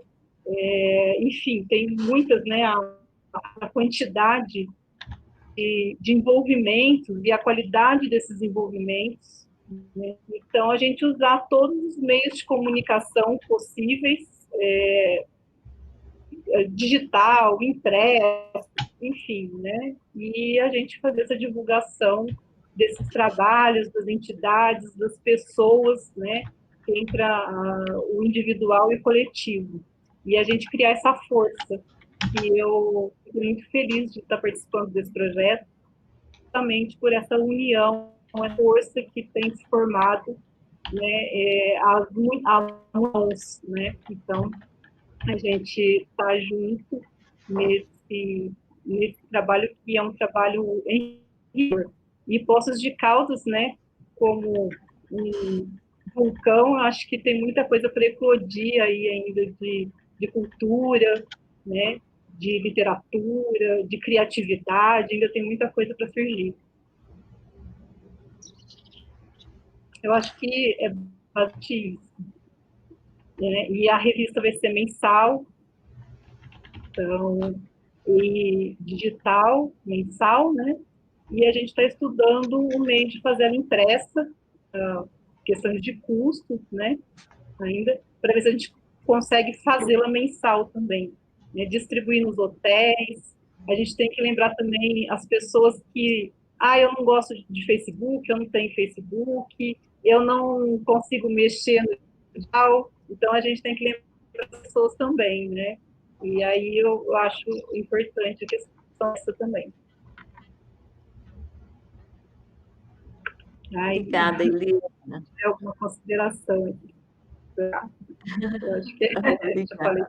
enfim, tem muitas, né, a quantidade de envolvimentos e a qualidade desses envolvimentos, né? Então, a gente usar todos os meios de comunicação possíveis, digital, impresso, enfim, né? E a gente fazer essa divulgação desses trabalhos, das entidades, das pessoas, né? Entre o individual e o coletivo. E a gente criar essa força. E eu fico muito feliz de estar participando desse projeto, justamente por essa união, essa força que tem se formado, né? As mãos, né? Então, a gente está junto nesse trabalho, que é um trabalho em e Poços de Caldas, né, como um vulcão, acho que tem muita coisa para eclodir aí ainda de cultura, né, de literatura, de criatividade, ainda tem muita coisa para surgir. Eu acho que é bastante isso. Né? E a revista vai ser mensal, então, e digital, mensal, né? E a gente está estudando o meio de fazer ela impressa, questões de custos, né? Ainda, para ver se a gente consegue fazê-la mensal também, né? Distribuir nos hotéis. A gente tem que lembrar também as pessoas que, eu não gosto de Facebook, eu não tenho Facebook, eu não consigo mexer no digital. Então, a gente tem que lembrar as pessoas também, né? E aí eu acho importante a questão essa também. Obrigada, Eliana. É alguma consideração aqui? Eu acho que já falei.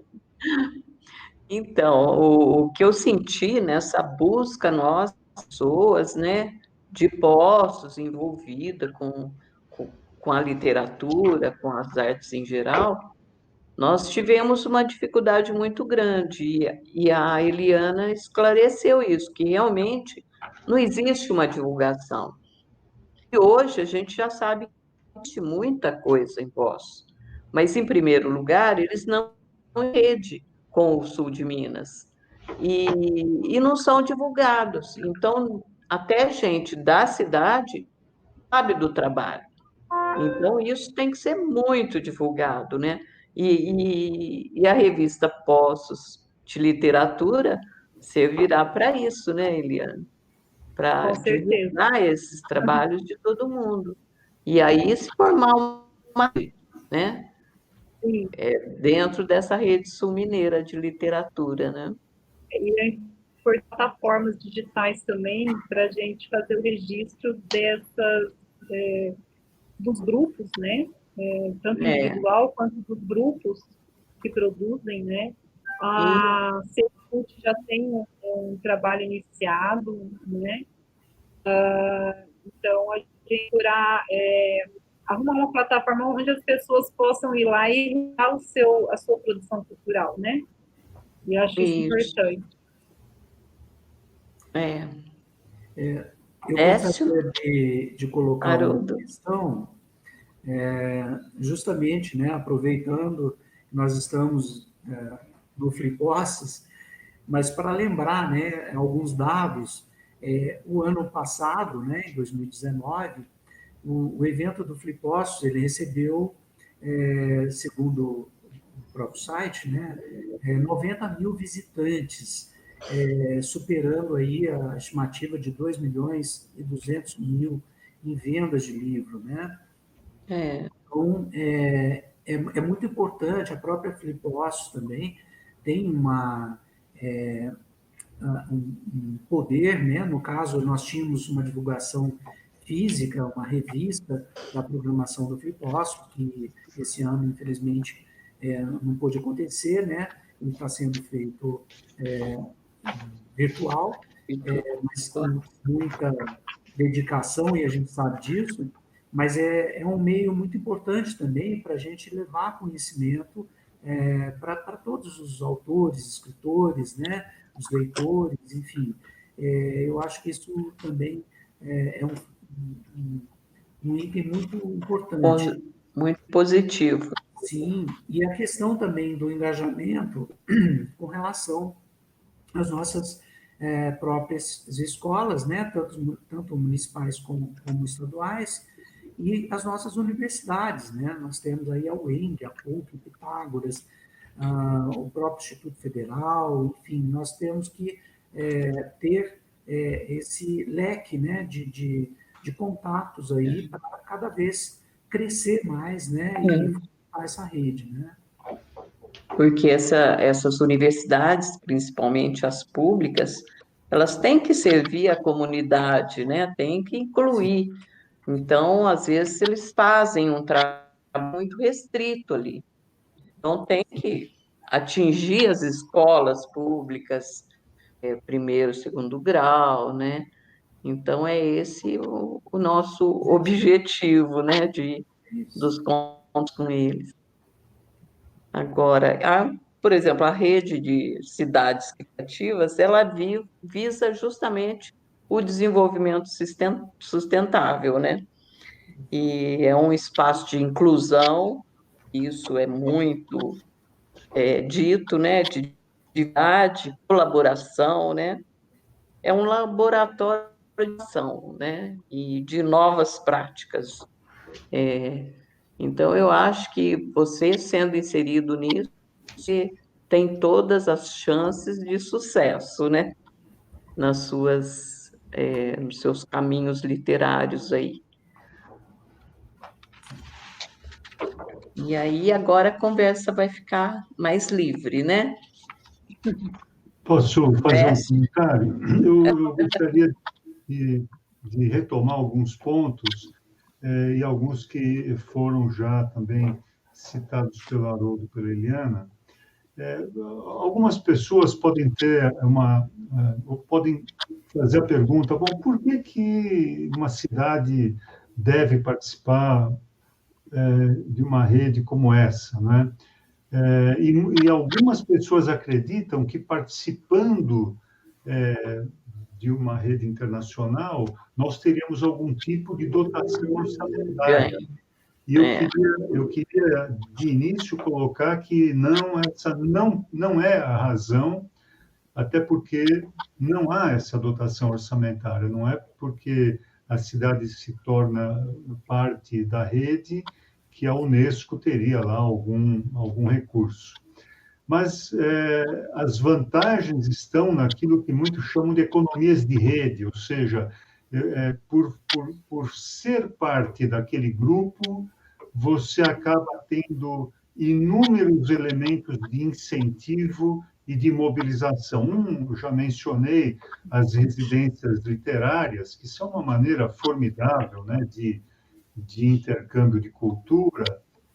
Então, o que eu senti nessa busca nossa, pessoas, né, de postos envolvida com a literatura, com as artes em geral, nós tivemos uma dificuldade muito grande, e a Eliana esclareceu isso, que realmente não existe uma divulgação. E hoje a gente já sabe que existe muita coisa em Poços, mas, em primeiro lugar, eles não têm rede com o sul de Minas, e não são divulgados. Então, até gente da cidade sabe do trabalho. Então, isso tem que ser muito divulgado, né? E a revista Poços de Literatura servirá para isso, né, Eliane? Para Com certeza. divulgar esses trabalhos de todo mundo. E aí se formar uma, né? Sim. Dentro dessa rede sul-mineira de literatura, né? E por plataformas digitais também, para a gente fazer o registro dos grupos, né? Tanto individual quanto dos grupos que produzem, né? A Secult já tem um trabalho iniciado, né? Então, a gente procurar arrumar uma plataforma onde as pessoas possam ir lá e dar a sua produção cultural, né? E eu acho isso importante. Eu gostaria de colocar uma questão, justamente, né, aproveitando que nós estamos no FliPostos, mas para lembrar, né, alguns dados, o ano passado, né, em 2019, o evento do FliPostos, ele recebeu, segundo o próprio site, né, 90 mil visitantes, superando aí a estimativa de 2 milhões e 200 mil em vendas de livro, né? Então, é muito importante, a própria FliPostos também tem um poder, né? No caso, nós tínhamos uma divulgação física, uma revista da programação do FIPOSP, que esse ano, infelizmente, não pôde acontecer, né? Ele está sendo feito virtual, mas com muita dedicação, e a gente sabe disso, mas é um meio muito importante também para a gente levar conhecimento para todos os autores, escritores, né, os leitores, enfim. Eu acho que isso também é um item muito importante. Muito positivo. Sim, e a questão também do engajamento com relação às nossas próprias escolas, né, tanto municipais como estaduais, e as nossas universidades, né? Nós temos aí a UENG, a PUC, Pitágoras, o próprio Instituto Federal, enfim, nós temos que ter esse leque, né, de contatos aí para cada vez crescer mais, né, e fomentar essa rede, né? Porque essas universidades, principalmente as públicas, elas têm que servir a comunidade, né? Têm que incluir. Então, às vezes, eles fazem um trabalho muito restrito ali. Então, tem que atingir as escolas públicas, primeiro, segundo grau, né? Então, é esse o nosso objetivo, né? Dos contos com eles. Agora, por exemplo, a rede de cidades criativas, ela visa justamente o desenvolvimento sustentável, né? E é um espaço de inclusão, isso é muito dito, né? De diversidade, colaboração, né? É um laboratório de ação, né? E de novas práticas. Então, eu acho que você sendo inserido nisso, você tem todas as chances de sucesso, né? Nos seus caminhos literários aí. E aí, agora a conversa vai ficar mais livre, né? Posso fazer um comentário? Eu gostaria de retomar alguns pontos, e alguns que foram já também citados pelo Haroldo e pela Eliana. Algumas pessoas podem podem fazer a pergunta: bom, por que uma cidade deve participar de uma rede como essa, né? E algumas pessoas acreditam que participando de uma rede internacional, nós teríamos algum tipo de dotação orçamentária. E eu queria, de início, colocar que essa não é a razão, até porque não há essa dotação orçamentária, não é porque a cidade se torna parte da rede que a Unesco teria lá algum recurso. Mas as vantagens estão naquilo que muitos chamam de economias de rede, ou seja, por ser parte daquele grupo, você acaba tendo inúmeros elementos de incentivo e de mobilização. Eu já mencionei as residências literárias, que são uma maneira formidável, né, de intercâmbio de cultura,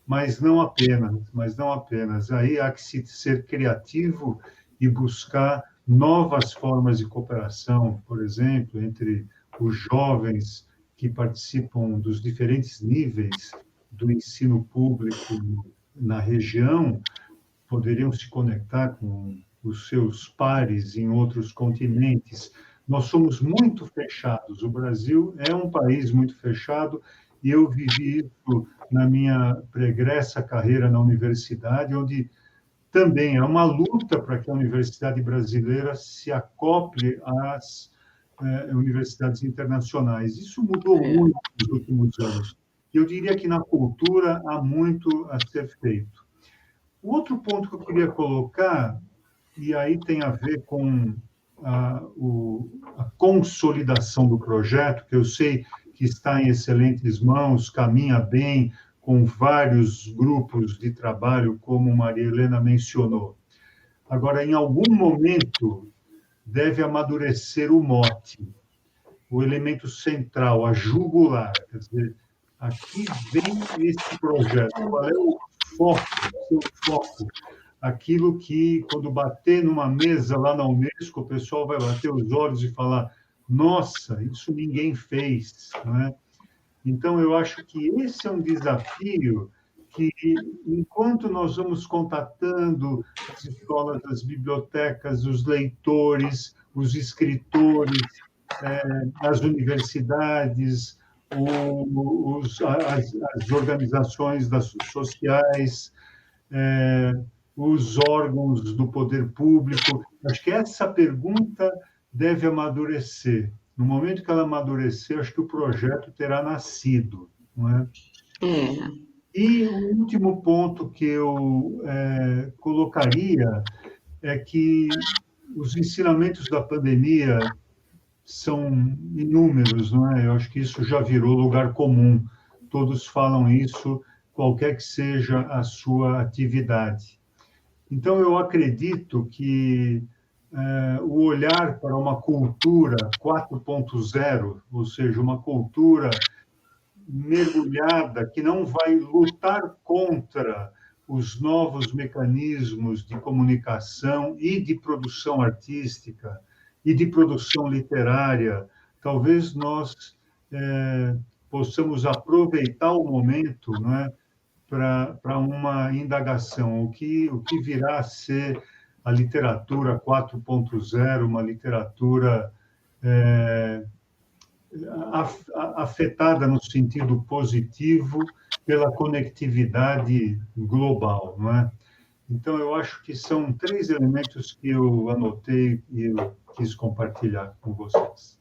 mas não apenas. Aí há que ser criativo e buscar novas formas de cooperação, por exemplo, entre os jovens que participam dos diferentes níveis do ensino público na região, poderiam se conectar com os seus pares em outros continentes. Nós somos muito fechados. O Brasil é um país muito fechado, e eu vivi isso na minha pregressa carreira na universidade, onde também é uma luta para que a universidade brasileira se acople às universidades internacionais. Isso mudou muito nos últimos anos. Eu diria que na cultura há muito a ser feito. O outro ponto que eu queria colocar, e aí tem a ver com a consolidação do projeto, que eu sei que está em excelentes mãos, caminha bem, com vários grupos de trabalho, como Maria Helena mencionou. Agora, em algum momento, deve amadurecer o mote. o elemento central, a jugular, quer dizer, aqui vem esse projeto, qual é o foco, o seu foco? Aquilo que, quando bater numa mesa lá na Unesco, o pessoal vai bater os olhos e falar: nossa, isso ninguém fez, não é? Então, eu acho que esse é um desafio que, enquanto nós vamos contatando as escolas, as bibliotecas, os leitores, os escritores, as universidades, as organizações sociais, os órgãos do poder público. Acho que essa pergunta deve amadurecer. No momento que ela amadurecer, acho que o projeto terá nascido, não é? E o último ponto que eu colocaria é que os ensinamentos da pandemia são inúmeros, não é? Eu acho que isso já virou lugar comum. Todos falam isso, qualquer que seja a sua atividade. Então, eu acredito que o olhar para uma cultura 4.0, ou seja, uma cultura mergulhada, que não vai lutar contra os novos mecanismos de comunicação e de produção artística e de produção literária, talvez nós possamos aproveitar o momento, não é, para uma indagação, o que virá a ser a literatura 4.0, uma literatura afetada no sentido positivo pela conectividade global, não é? Então, eu acho que são 3 elementos que eu anotei e eu quis compartilhar com vocês.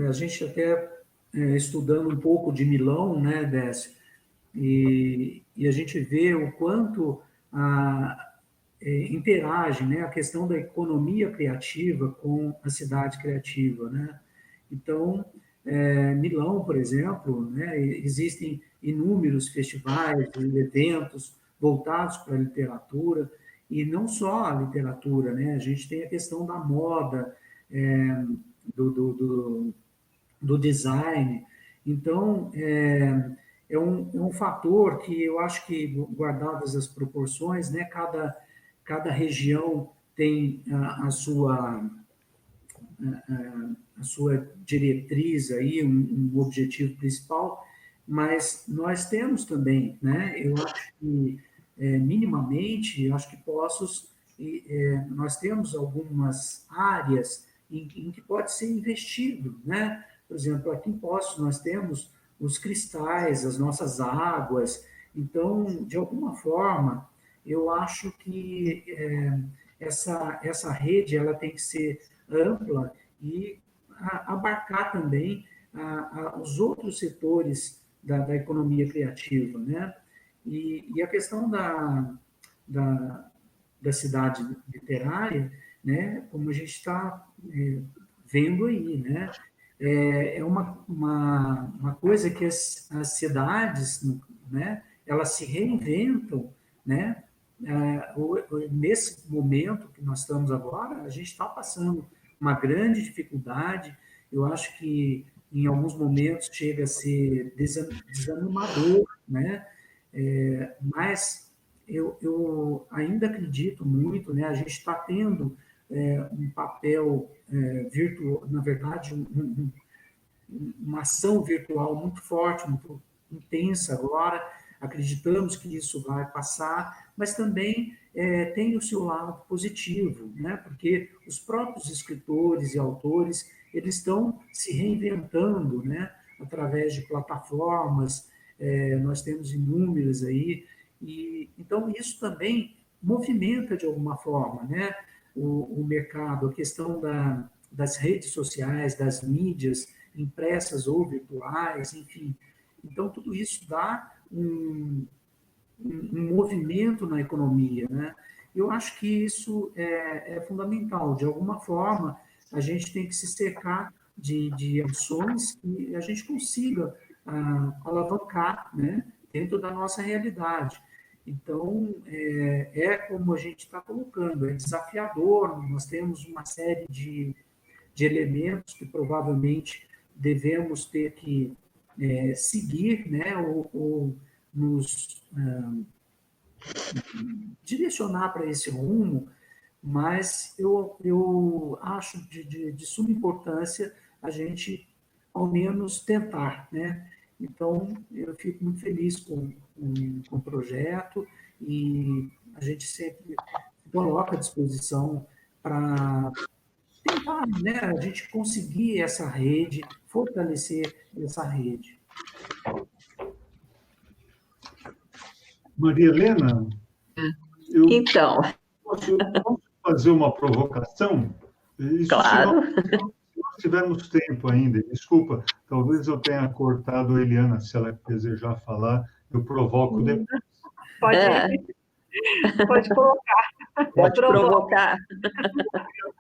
A gente até estudando um pouco de Milão, né, Décio, e a gente vê o quanto interage, né, a questão da economia criativa com a cidade criativa, né? Então, Milão, por exemplo, né, existem inúmeros festivais e eventos voltados para a literatura, e não só a literatura, né? A gente tem a questão da moda, do design. Então, é um fator que eu acho que, guardadas as proporções, né, cada região tem a sua diretriz aí, um objetivo principal, mas nós temos também, né, eu acho que minimamente, acho que Poços, nós temos algumas áreas em que pode ser investido, né? Por exemplo, aqui em Poços nós temos os cristais, as nossas águas. Então, de alguma forma, eu acho que essa rede ela tem que ser ampla e abarcar também os outros setores da economia criativa, né? E a questão da cidade literária, né? Como a gente está vendo aí, né? É uma coisa que as cidades, né? Elas se reinventam, né? Nesse momento que nós estamos agora, a gente está passando uma grande dificuldade. Eu acho que em alguns momentos chega a ser desanimador, né? Mas eu ainda acredito muito, né? A gente está tendo um papel virtual, na verdade, uma ação virtual muito forte, muito intensa agora. Acreditamos que isso vai passar, mas também tem o seu lado positivo, né? Porque os próprios escritores e autores eles estão se reinventando, né? Através de plataformas, nós temos inúmeras aí, e então isso também movimenta de alguma forma, né? O mercado, a questão das redes sociais, das mídias impressas ou virtuais, enfim. Então, tudo isso dá um movimento na economia, né? Eu acho que isso é fundamental. De alguma forma, a gente tem que se cercar de ações que a gente consiga alavancar, né, dentro da nossa realidade. Então, como a gente está colocando, é desafiador, nós temos uma série de elementos que provavelmente devemos ter que seguir, né, ou nos direcionar para esse rumo, mas eu acho de suma importância a gente, ao menos, tentar, né? Então, eu fico muito feliz com o projeto e a gente sempre se coloca à disposição para tentar, né, a gente conseguir essa rede, fortalecer essa rede. Maria Helena, eu Então, posso fazer uma provocação? Isso se nós, claro. se nós tivermos tempo ainda. Desculpa, talvez eu tenha cortado a Eliana, se ela desejar falar, eu provoco depois. Pode, É, pode colocar. pode Provoca. provocar.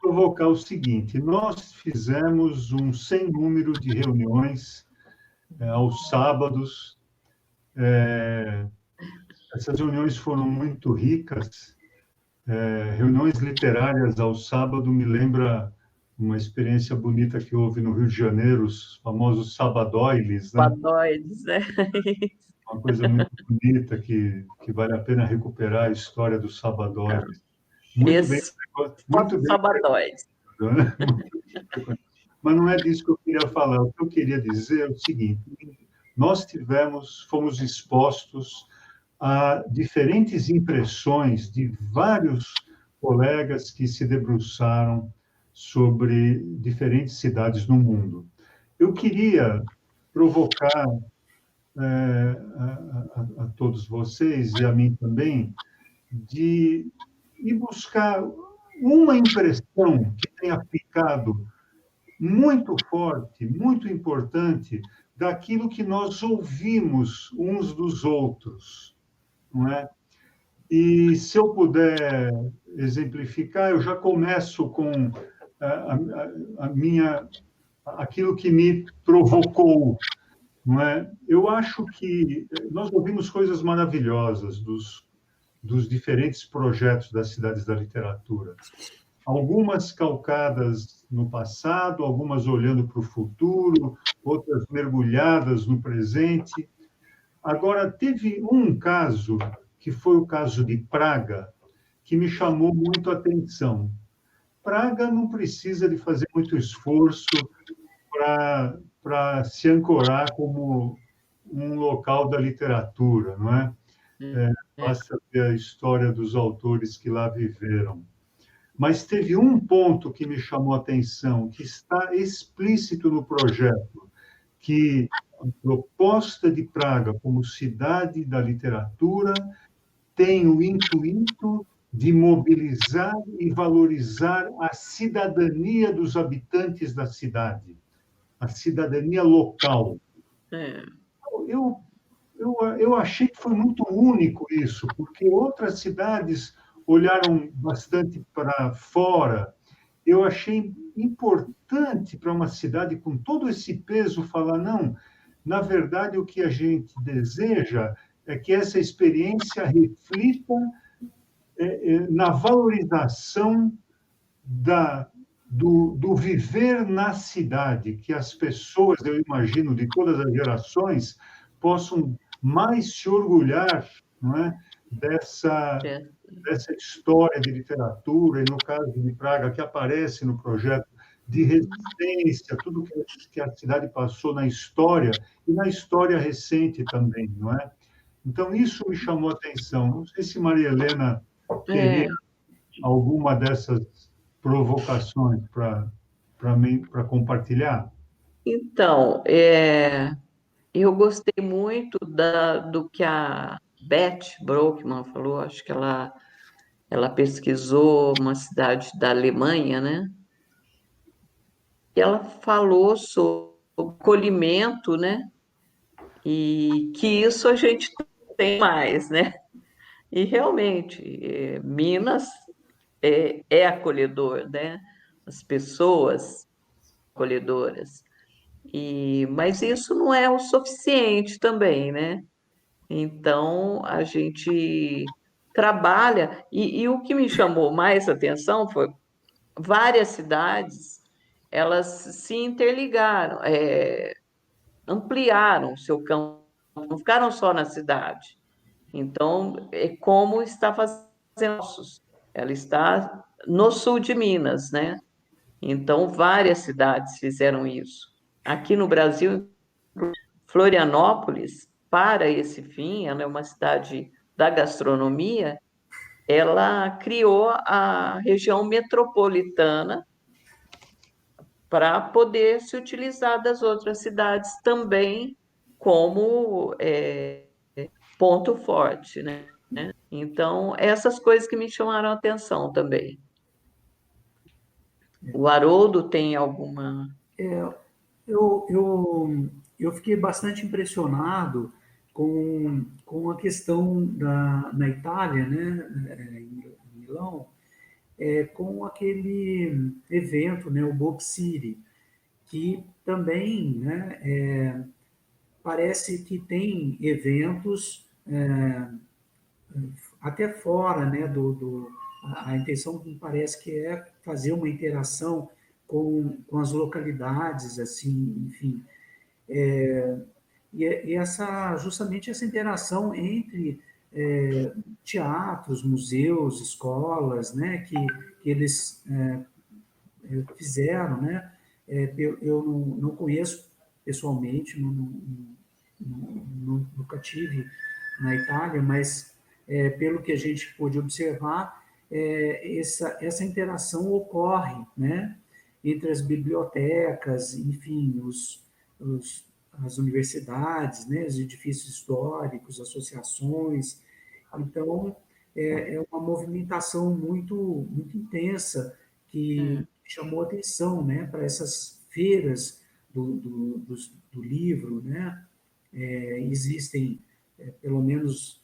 Provocar o seguinte: nós fizemos um sem número de reuniões aos sábados. Essas reuniões foram muito ricas. Reuniões literárias ao sábado me lembra uma experiência bonita que houve no Rio de Janeiro, os famosos sabadóides, né? Padóides, né? Uma coisa muito bonita que vale a pena recuperar a história dos sabadóides. Muito bem, Esses muito bem, sabadóides. né? Mas não é disso que eu queria falar. O que eu queria dizer é o seguinte: nós fomos expostos a diferentes impressões de vários colegas que se debruçaram sobre diferentes cidades no mundo. Eu queria provocar a todos vocês e a mim também de ir buscar uma impressão que tenha ficado muito forte, muito importante daquilo que nós ouvimos uns dos outros, não é? E se eu puder exemplificar, eu já começo com a minha aquilo que me provocou, não é? Eu acho que nós ouvimos coisas maravilhosas dos diferentes projetos das cidades da literatura. Algumas calcadas no passado, algumas olhando para o futuro, outras mergulhadas no presente. Agora, teve um caso, que foi o caso de Praga, que me chamou muito a atenção. Praga não precisa de fazer muito esforço para se ancorar como um local da literatura, não é? Basta ver a história dos autores que lá viveram. Mas teve um ponto que me chamou a atenção, que está explícito no projeto, que a proposta de Praga como cidade da literatura tem o intuito de mobilizar e valorizar a cidadania dos habitantes da cidade, a cidadania local. É. Eu achei que foi muito único isso, porque outras cidades olharam bastante para fora. Eu achei importante para uma cidade com todo esse peso falar, não, na verdade, o que a gente deseja é que essa experiência reflita na valorização do viver na cidade, que as pessoas, eu imagino, de todas as gerações, possam mais se orgulhar, não é, dessa história de literatura, e no caso de Praga, que aparece no projeto, de resistência, tudo que a cidade passou na história, e na história recente também, não é? Então, isso me chamou a atenção. Não sei se Maria Helena teria alguma dessas provocações para compartilhar. Então, eu gostei muito do que a Beth Brockman falou, acho que ela pesquisou uma cidade da Alemanha, né? E ela falou sobre acolhimento, né? E que isso a gente tem mais, né? E realmente, Minas é acolhedor, né? As pessoas acolhedoras. Mas isso não é o suficiente também, né? Então, a gente trabalha, e o que me chamou mais atenção foi várias cidades, elas se interligaram, ampliaram o seu campo, não ficaram só na cidade. Então, é como está fazendo. Ela está no sul de Minas, né? Então, várias cidades fizeram isso. Aqui no Brasil, Florianópolis, para esse fim, ela é uma cidade da gastronomia, ela criou a região metropolitana para poder se utilizar das outras cidades também como ponto forte, né? Então, essas coisas que me chamaram a atenção também. O Haroldo tem alguma. Eu, eu, eu fiquei bastante impressionado com a questão na Itália, né, em Milão, com aquele evento, né, o Book City, que também, né, parece que tem eventos até fora, né, a intenção me parece que é fazer uma interação com as localidades, assim, enfim, justamente essa interação entre teatros, museus, escolas, né, que eles fizeram, né, eu não conheço pessoalmente, nunca tive na Itália, mas pelo que a gente pôde observar, essa interação ocorre, né, entre as bibliotecas, enfim, os, as universidades, né, os edifícios históricos, associações. Então, é uma movimentação muito intensa que chamou atenção, né, para essas feiras do livro, né? Existem pelo menos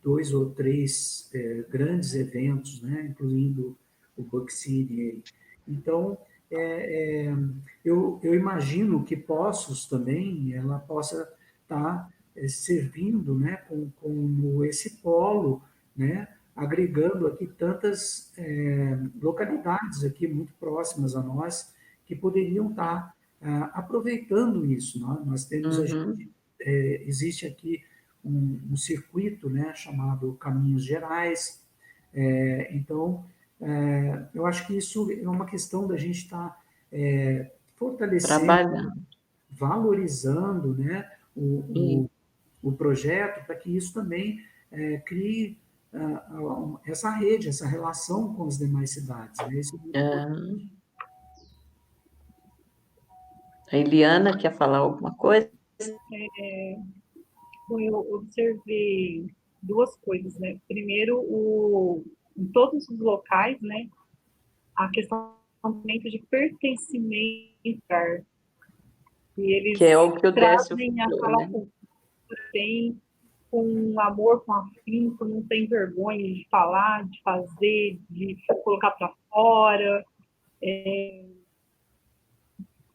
dois ou três grandes eventos, né, incluindo o Book City. Então, é, é, eu imagino que Poços também ela possa estar servindo, né, como esse polo, né, agregando aqui tantas localidades aqui muito próximas a nós que poderiam estar aproveitando isso. Nós temos Uhum. existe aqui um circuito, né, chamado Caminhos Gerais. Então, eu acho que isso é uma questão da gente estar fortalecendo, Trabalhando. valorizando, né, E, o projeto para que isso também crie essa rede, essa relação com as demais cidades. Né? Isso é muito importante. ah, a Eliana quer falar alguma coisa? Bom, eu observei duas coisas, né? Primeiro, em todos os locais, né, a questão de pertencimento, e Que eles é o que o Décio trazem falou, aquela né? cultura tem com amor, com afinco, não tem vergonha de falar, de fazer, de colocar para fora,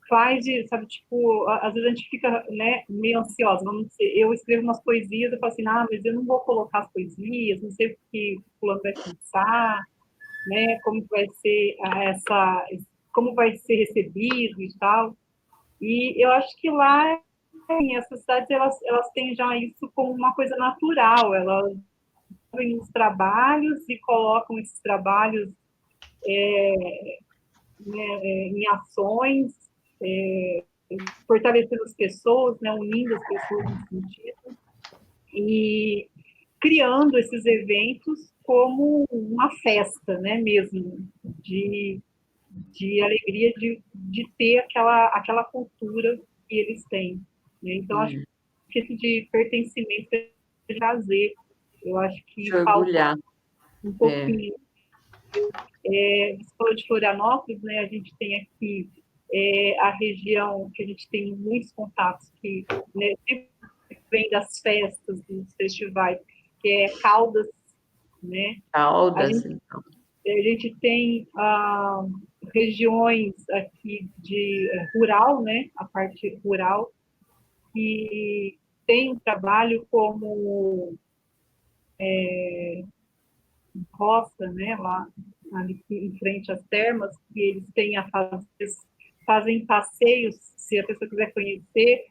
faz de, sabe, tipo, às vezes a gente fica, né, meio ansiosa, vamos dizer, eu escrevo umas poesias, eu falo assim, mas eu não vou colocar as poesias, não sei o que o fulano vai pensar, né, como vai ser como vai ser recebido e tal, e eu acho que lá, essas cidades, elas têm já isso como uma coisa natural, elas fazem os trabalhos e colocam esses trabalhos em ações, fortalecendo as pessoas, né, unindo as pessoas nesse sentido, e criando esses eventos como uma festa, né, mesmo, de alegria de ter aquela cultura que eles têm. Né? Então, acho que esse de pertencimento é prazer. Eu acho Se que falta orgulhar. um É. pouquinho. Você falou de Florianópolis, né? A gente tem aqui a região que a gente tem muitos contatos, que né, sempre vem das festas, dos festivais, que é Caldas, né? A Caldas, gente, então. a gente tem regiões aqui de rural, né? A parte rural, que tem um trabalho como roça, né, lá ali em frente às termas, que eles têm fazem passeios, se a pessoa quiser conhecer,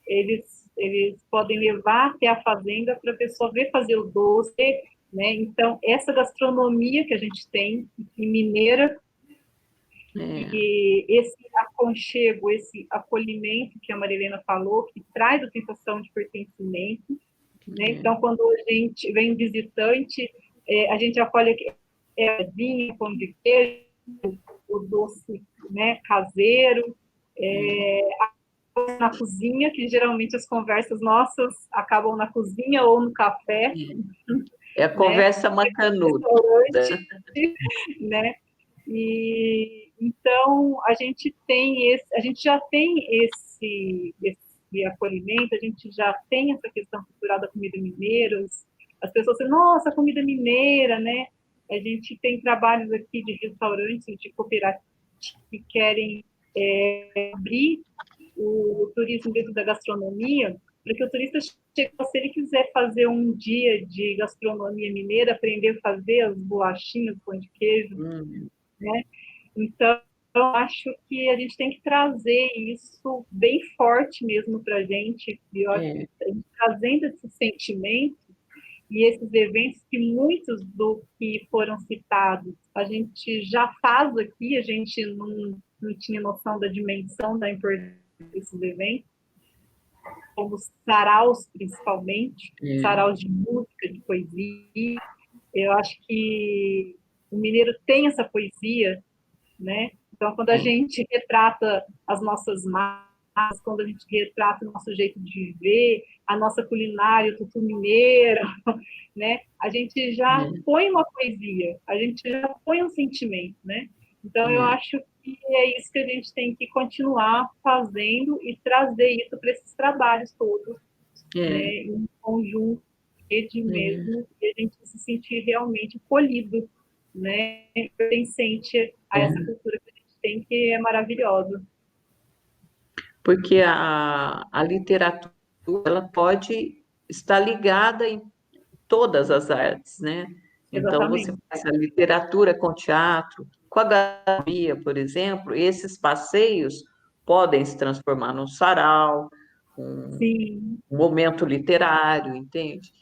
eles podem levar até a fazenda para a pessoa ver fazer o doce, né? Então, essa gastronomia que a gente tem, mineira, e esse aconchego, esse acolhimento que a Marilena falou, que traz a sensação de pertencimento, né? Então, quando a gente vem um visitante, a gente acolhe vinho, pão de queijo, o doce, né, caseiro, na cozinha, que geralmente as conversas nossas acabam na cozinha ou no café. É a conversa macanuda. Né? E então a gente já tem esse acolhimento, a gente já tem essa questão cultural da comida mineira. As pessoas dizem, nossa, comida mineira, né? A gente tem trabalhos aqui de restaurantes, de cooperativas que querem abrir o turismo dentro da gastronomia, para que o turista chegue, se ele quiser fazer um dia de gastronomia mineira, aprender a fazer as bolachinhas, pão de queijo, né? Então, eu acho que a gente tem que trazer isso bem forte mesmo para a gente, e eu acho que a gente trazendo esse sentimento e esses eventos que muitos do que foram citados a gente já faz aqui, a gente não tinha noção da dimensão da importância desses eventos, como saraus, principalmente, saraus de música, de poesia. Eu acho que o mineiro tem essa poesia, né? Então, quando a gente retrata as nossas massas, quando a gente retrata o nosso jeito de viver, a nossa culinária, o tutu mineiro, né? A gente já põe uma poesia, a gente já põe um sentimento, né? Então, eu acho que é isso que a gente tem que continuar fazendo e trazer isso para esses trabalhos todos, né? Em conjunto, rede mesmo, e a gente se sentir realmente acolhido, né? Pertencente a essa cultura que a gente tem, que é maravilhosa. Porque a literatura ela pode estar ligada em todas as artes, né? Então, Exatamente. você faz a literatura com teatro, com a gastronomia, por exemplo, esses passeios podem se transformar num sarau, um momento literário, entende?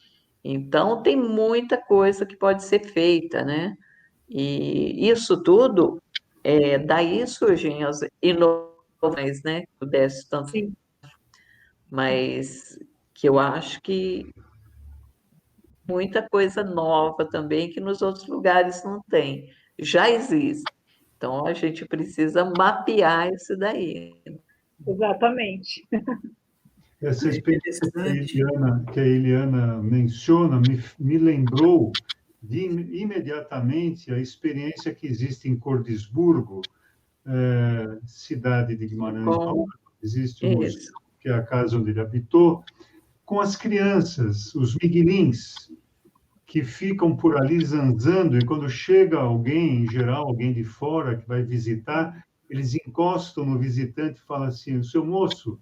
Então, tem muita coisa que pode ser feita, né? E isso tudo, daí surgem as inovações, né? Que pudesse tanto, mas que eu acho que muita coisa nova também que nos outros lugares não tem. Já existe. Então, a gente precisa mapear isso daí. Exatamente. Essa experiência que a Eliana menciona me lembrou imediatamente a experiência que existe em Cordisburgo, cidade de Guimarães, existe um museu, que é a casa onde ele habitou, com as crianças, os miguelins, que ficam por ali zanzando, e quando chega alguém, em geral, alguém de fora que vai visitar, eles encostam no visitante e falam assim, seu moço,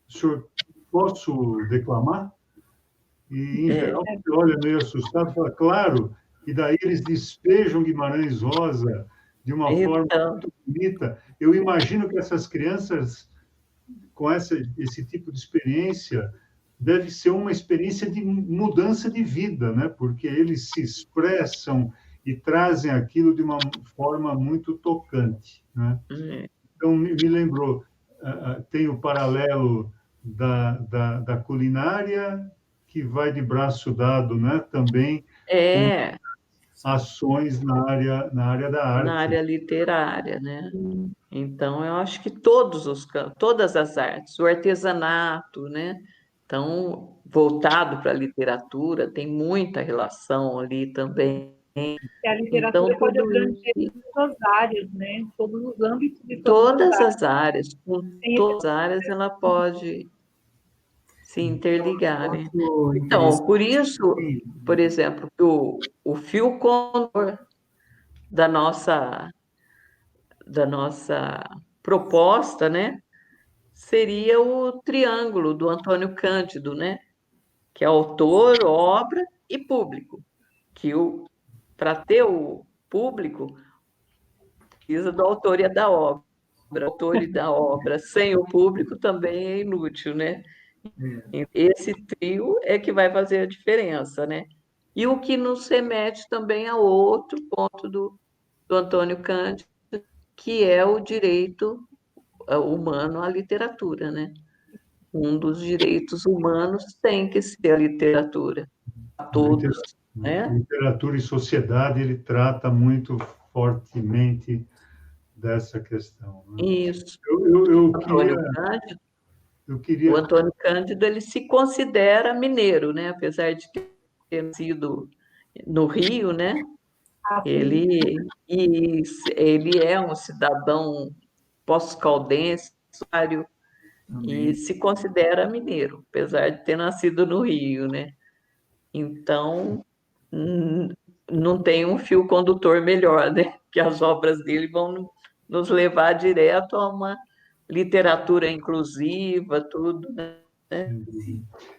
o senhor posso declamar? E, em geral, você olha meio assustado e fala, claro, e daí eles despejam Guimarães Rosa de uma forma muito bonita. Eu imagino que essas crianças, com esse tipo de experiência, deve ser uma experiência de mudança de vida, né? Porque eles se expressam e trazem aquilo de uma forma muito tocante, né? Então, me lembrou, tem o paralelo da culinária, que vai de braço dado, né? Também com ações na área da arte. Na área literária, né? Então, eu acho que todas as artes, o artesanato, né? Então, voltado para a literatura, tem muita relação ali também. E a literatura Então, pode abranger todas as áreas, né? Todos os âmbitos de todas as áreas, com todas as áreas, ela pode se interligar, né? Então, por isso, por exemplo, o fio condutor da nossa proposta, né? seria o triângulo do Antônio Cândido, né? Que é autor, obra e público. Que para ter o público, precisa do autor e da obra. O autor e da obra sem o público também é inútil, né? É, Esse trio é que vai fazer a diferença, né? E o que nos remete também a outro ponto do Antônio Cândido, que é o direito humano à literatura, né? Um dos direitos humanos tem que ser a literatura, a todos, né? Literatura e sociedade, ele trata muito fortemente dessa questão, né? Isso. Eu queria, Antônio Cândido, eu o queria, Antônio Cândido, ele se considera mineiro, né? Apesar de ter nascido no Rio, né? Assim, Ele é um cidadão pós-caldense e também. se considera mineiro, apesar de ter nascido no Rio, né? Então, não tem um fio condutor melhor, né? Que as obras dele vão nos levar direto a uma literatura inclusiva, tudo, né?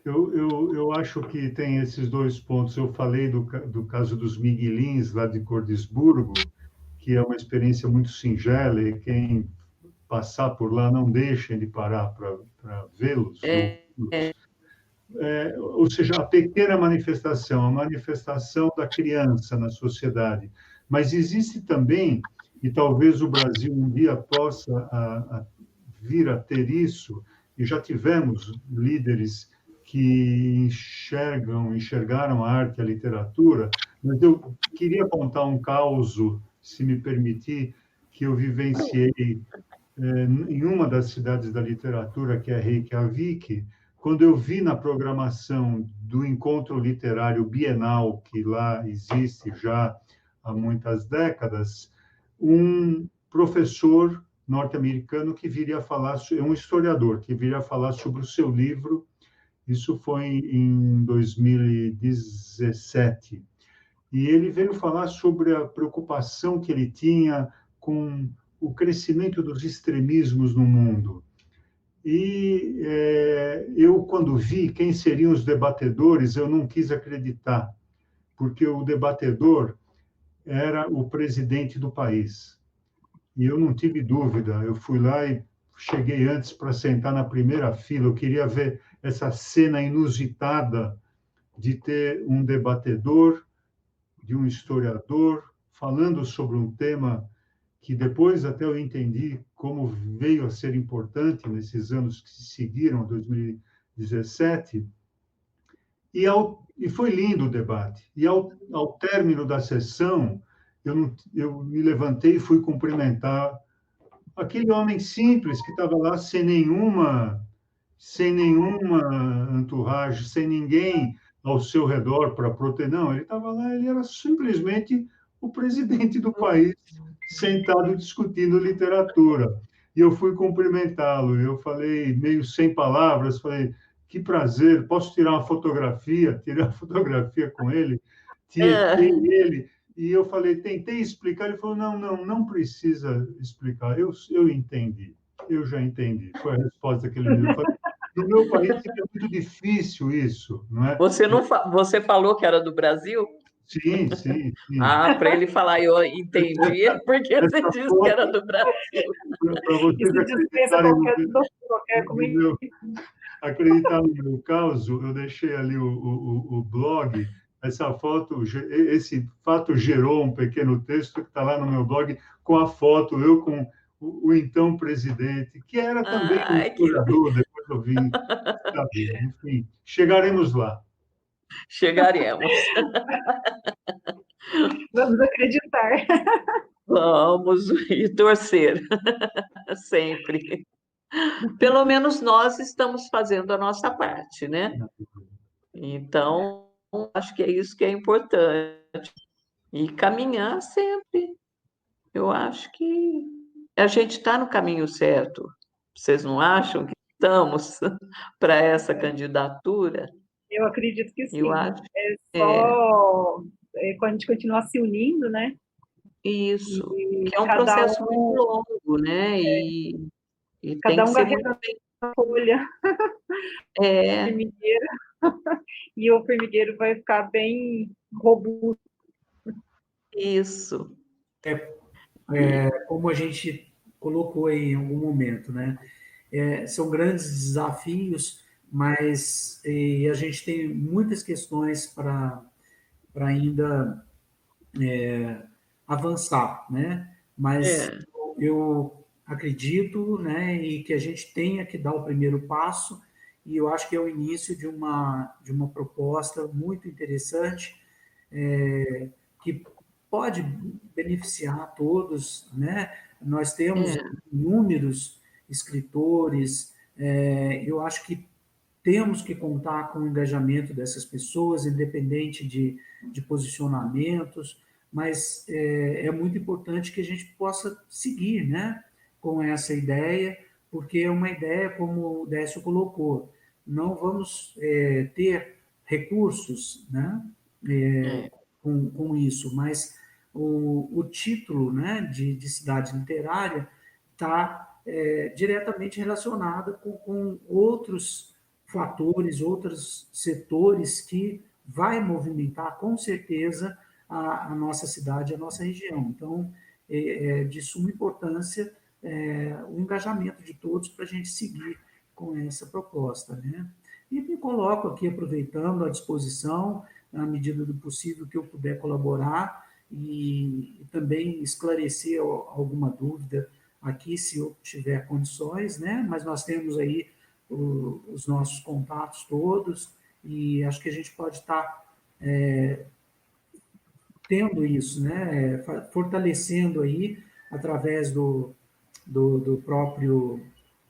eu acho que tem esses dois pontos. Eu falei do caso dos Miguelins, lá de Cordisburgo, que é uma experiência muito singela, e quem passar por lá não deixem de parar para vê-los. É, Ou seja, a pequena manifestação, a manifestação da criança na sociedade. Mas existe também, e talvez o Brasil um dia possa vir a ter isso, e já tivemos líderes que enxergaram a arte e a literatura, mas eu queria contar um caso, se me permitir, que eu vivenciei em uma das cidades da literatura, que é Reykjavik, quando eu vi na programação do encontro literário bienal, que lá existe já há muitas décadas, um professor norte-americano que viria falar, um historiador, que viria falar sobre o seu livro. Isso foi em 2017. E ele veio falar sobre a preocupação que ele tinha com o crescimento dos extremismos no mundo. E eu, quando vi quem seriam os debatedores, eu não quis acreditar, porque o debatedor era o presidente do país. E eu não tive dúvida, eu fui lá e cheguei antes para sentar na primeira fila. Eu queria ver essa cena inusitada de ter um debatedor, de um historiador, falando sobre um tema que depois até eu entendi como veio a ser importante nesses anos que se seguiram, 2017, e foi lindo o debate. E ao término da sessão, eu me levantei e fui cumprimentar aquele homem simples que estava lá sem nenhuma entourage, sem ninguém ao seu redor para proteger. Não, ele estava lá, ele era simplesmente o presidente do país, sentado discutindo literatura. E eu fui cumprimentá-lo. Eu falei, meio sem palavras, falei, que prazer, posso tirar uma fotografia? Tirei uma fotografia com ele, tietei é, ele, e eu falei, tentei explicar, ele falou, não precisa explicar, eu entendi, eu já entendi. Foi a resposta que ele me deu. Eu falei, no meu país é muito difícil isso, não é? você não você falou que era do Brasil? Sim, sim, sim. Ah, para ele falar, eu entendi, porque você Essa disse que era foto, do Brasil. para vocês isso dispensa acreditarem qualquer no meu, acreditar no meu caso, eu deixei ali o blog. Essa foto, esse fato gerou um pequeno texto que está lá no meu blog com a foto, eu com o então presidente, que era também um Ai, que historiador, depois eu vim saber. Enfim, chegaremos lá. chegaremos. Vamos acreditar. Vamos e torcer sempre. Pelo menos nós estamos fazendo a nossa parte, né? Então, acho que é isso que é importante. E caminhar sempre. Eu acho que a gente está no caminho certo. Vocês não acham que estamos para essa candidatura? Eu acredito que Eu sim. acho. É É, só quando a gente continuar se unindo, né? isso. E Que é um cada processo muito um, longo, né? E tem cada que um ser muito carregando bem. folha É, formigueira, e o formigueiro vai ficar bem robusto. isso. Como a gente colocou aí em algum momento, né? São grandes desafios, mas a gente tem muitas questões para ainda avançar, né? Mas É, eu acredito, né, e que a gente tenha que dar o primeiro passo, e eu acho que é o início de uma proposta muito interessante, que pode beneficiar todos, né? Nós temos é, inúmeros escritores, eu acho que temos que contar com o engajamento dessas pessoas, independente de posicionamentos, mas é muito importante que a gente possa seguir, né, com essa ideia, porque é uma ideia, como o Décio colocou, não vamos ter recursos, né, é. com isso, mas o título, né, de cidade literária está diretamente relacionado com outros fatores, outros setores que vai movimentar com certeza a nossa cidade, a nossa região. Então, é de suma importância o engajamento de todos para a gente seguir com essa proposta, né? E me coloco aqui aproveitando à disposição, na medida do possível que eu puder colaborar e também esclarecer alguma dúvida aqui, se eu tiver condições, né? Mas nós temos aí os nossos contatos todos e acho que a gente pode estar tendo isso, né? Fortalecendo aí através do próprio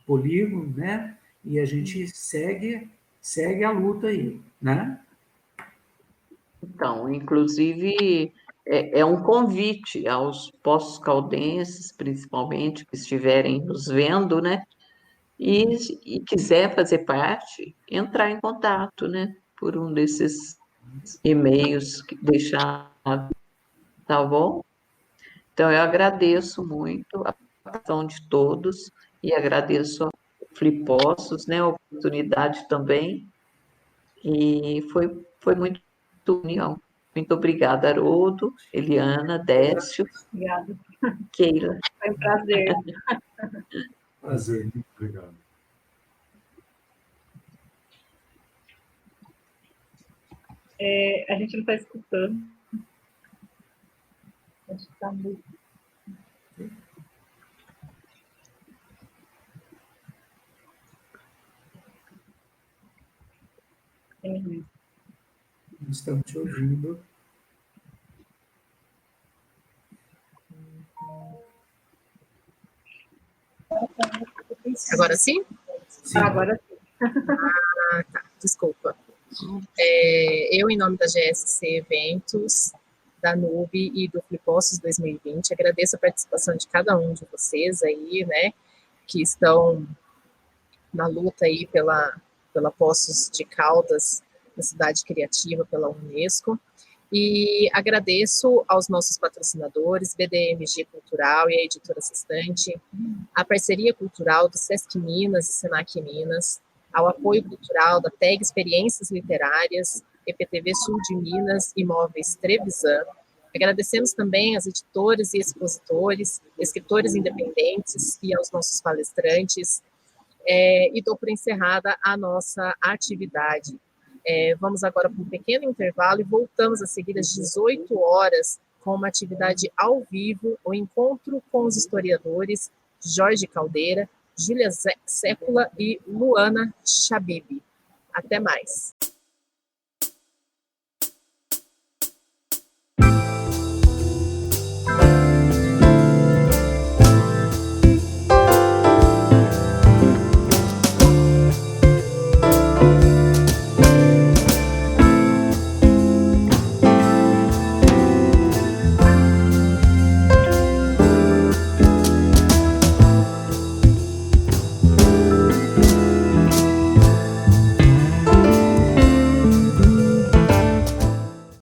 polígono, né? E a gente segue a luta aí, né? Então, inclusive, é um convite aos postos caldenses, principalmente, que estiverem nos vendo, né? E, e quiser fazer parte, entrar em contato, né? Por um desses e-mails que deixar, tá bom? Então, eu agradeço muito a participação de todos e agradeço ao Flipostos, né? A oportunidade também. E foi muito união. Muito obrigada, Haroldo, Eliana, Décio, Obrigada. Keila. Foi um prazer. Prazer. Obrigado. A gente não está escutando. Acho que está muito. Não estamos te ouvindo. Agora sim? Sim. Agora sim. Tá, desculpa. Eu, em nome da GSC Eventos, da NUB e do Flipostos 2020, agradeço a participação de cada um de vocês aí, né, que estão na luta aí pela Poços de Caldas, na cidade criativa, pela Unesco. E agradeço aos nossos patrocinadores, BDMG Cultural e a Editora Sextante, a parceria cultural do Sesc Minas e Senac Minas, ao apoio cultural da TEG Experiências Literárias, EPTV Sul de Minas e Móveis Trevisan. Agradecemos também às editoras e expositores, escritores independentes e aos nossos palestrantes. E dou por encerrada a nossa atividade. Vamos agora para um pequeno intervalo e voltamos a seguir às 18 horas com uma atividade ao vivo, o encontro com os historiadores Jorge Caldeira, Júlia Sécula e Luana Chabib. Até mais.